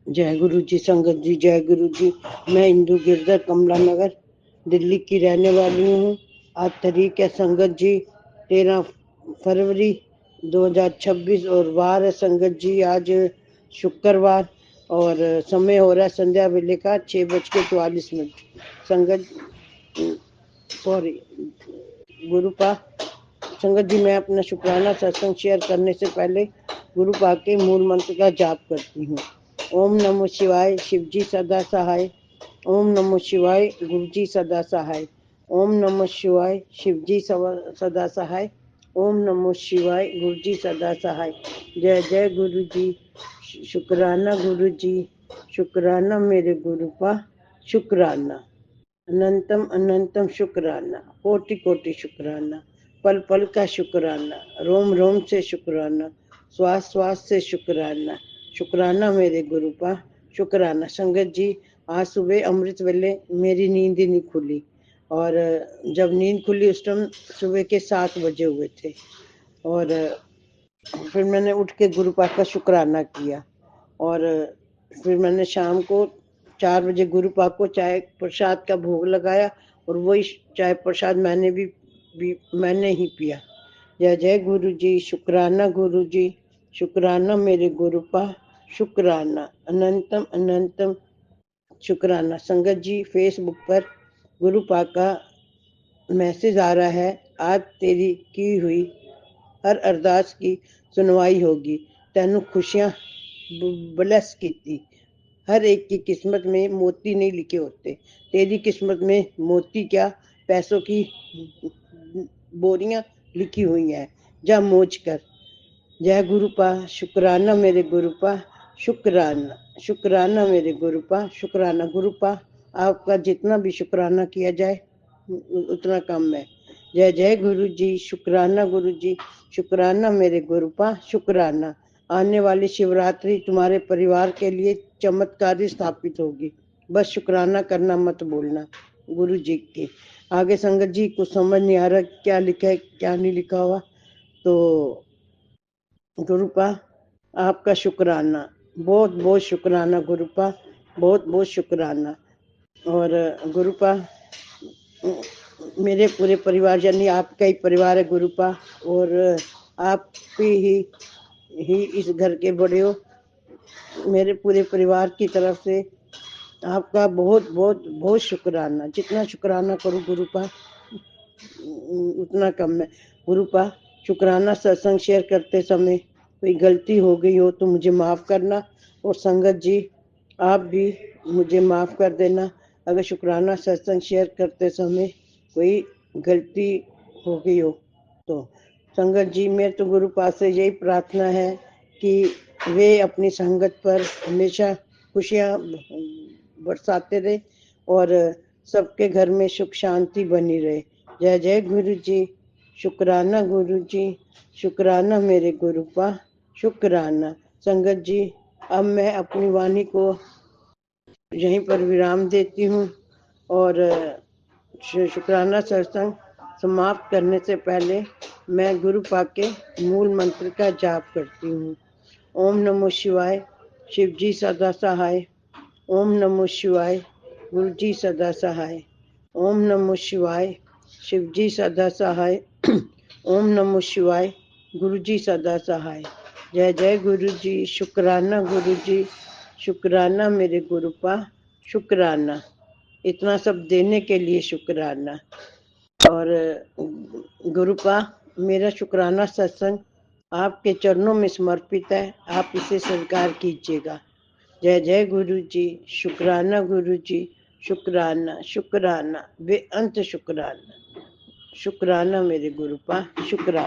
जय गुरु जी संगत जी, जय गुरु जी। मैं इंदु गिरधर कमला नगर दिल्ली की रहने वाली हूँ। आज तारीख है संगत जी 13 फरवरी 2026 और वार है संगत जी आज शुक्रवार, और समय हो रहा है संध्या वेले का 6:44। संगत सॉरी गुरुपा संगत जी, मैं अपना शुक्राना सत्संग शेयर करने से पहले गुरुपा के मूल मंत्र का जाप करती हूँ। ओम नमो शिवाय, शिव जी सदा सहाय। ओम नमो शिवाय, गुरु जी सदा सहाय। ओम नमो शिवाय, शिव जी सदा सहाय। ओम नमो शिवाय, गुरु जी सदा सहाय। जय जय गुरु जी। शुक्राना गुरु जी, शुक्राना मेरे गुरुपा, शुक्राना अनंतम अनंतम शुक्राना, कोटि कोटि शुक्राना, पल पल का शुक्राना, रोम रोम से शुक्राना, श्वास श्वास से शुक्राना, शुक्राना मेरे गुरुपा, शुक्राना। संगत जी, आज सुबह अमृत वेले मेरी नींद ही नहीं खुली, और जब नींद खुली उस टाइम सुबह के 7 बजे हुए थे, और फिर मैंने उठ के गुरुपा का शुक्राना किया, और फिर मैंने शाम को 4 बजे गुरुपा को चाय प्रसाद का भोग लगाया, और वही चाय प्रसाद मैंने ही पिया। जय जय गुरु जी, शुक्राना गुरु जी, शुक्राना मेरे गुरुपा, शुक्राना अनंतम अनंतम शुक्राना। संगत जी, फेसबुक पर गुरुपा का मैसेज आ रहा है, आज तेरी की हुई हर अरदास की सुनवाई होगी, तेनू खुशियां ब्लेस कीती। हर एक की किस्मत में मोती नहीं लिखे होते, तेरी किस्मत में मोती क्या, पैसों की बोरियां लिखी हुई हैं, जा मौज कर। जय गुरुपा, शुक्राना मेरे गुरुपा, शुक्राना शुक्राना मेरे गुरुपा, शुक्राना। गुरुपा, आपका जितना भी शुक्राना किया जाए उतना कम है। जय जय गुरु जी, शुक्राना गुरु जी, शुक्राना मेरे गुरुपा, शुक्राना। आने वाली शिवरात्रि तुम्हारे परिवार के लिए चमत्कारी स्थापित होगी, बस शुक्राना करना मत भूलना गुरु जी के। आगे संगत जी कुछ समझ नहीं आ रहा क्या लिखा है क्या नहीं लिखा हुआ, तो गुरुपा आपका शुक्राना, बहुत बहुत शुक्राना गुरुपा, बहुत बहुत शुक्राना। और गुरुपा, मेरे पूरे परिवार यानी आपका ही परिवार है गुरुपा, और आप ही इस घर के बड़े हो। मेरे पूरे परिवार की तरफ से आपका बहुत बहुत बहुत शुक्राना। जितना शुक्राना करूँ गुरुपा उतना कम है। गुरुपा, शुक्राना सत्संग शेयर करते समय कोई गलती हो गई हो तो मुझे माफ़ करना, और संगत जी आप भी मुझे माफ़ कर देना अगर शुक्राना सत्संग शेयर करते समय कोई गलती हो गई हो तो। संगत जी, मेरे तो गुरुपा से यही प्रार्थना है कि वे अपनी संगत पर हमेशा खुशियाँ बरसाते रहे, और सबके घर में सुख शांति बनी रहे। जय जय गुरु जी, शुक्राना गुरु जी, शुक्राना मेरे गुरुपा, शुक्राना। संगत जी, अब मैं अपनी वाणी को यहीं पर विराम देती हूँ, और शुक्राना सत्संग समाप्त करने से पहले मैं गुरुपा के मूल मंत्र का जाप करती हूँ। ओम नमो शिवाय, शिव जी सदा सहाय। ओम नमो शिवाय, गुरु जी सदा सहाय। ओम नमो शिवाय, शिव जी सदा सहाय। ओम नमो शिवाय। गुरु जी सदा सहाय। जय जय गुरु जी। शुक्राना गुरु जी, शुक्राना मेरे गुरुपा, शुक्राना। इतना सब देने के लिए शुक्राना। और गुरुपा, मेरा शुक्राना सत्संग आपके चरणों में समर्पित है, आप इसे स्वीकार कीजिएगा। जय जय गुरु जी। शुक्राना गुरु जी, शुक्राना शुक्राना बेअंत शुक्राना। शुक्राना मेरे गुरुपा, शुक्राना।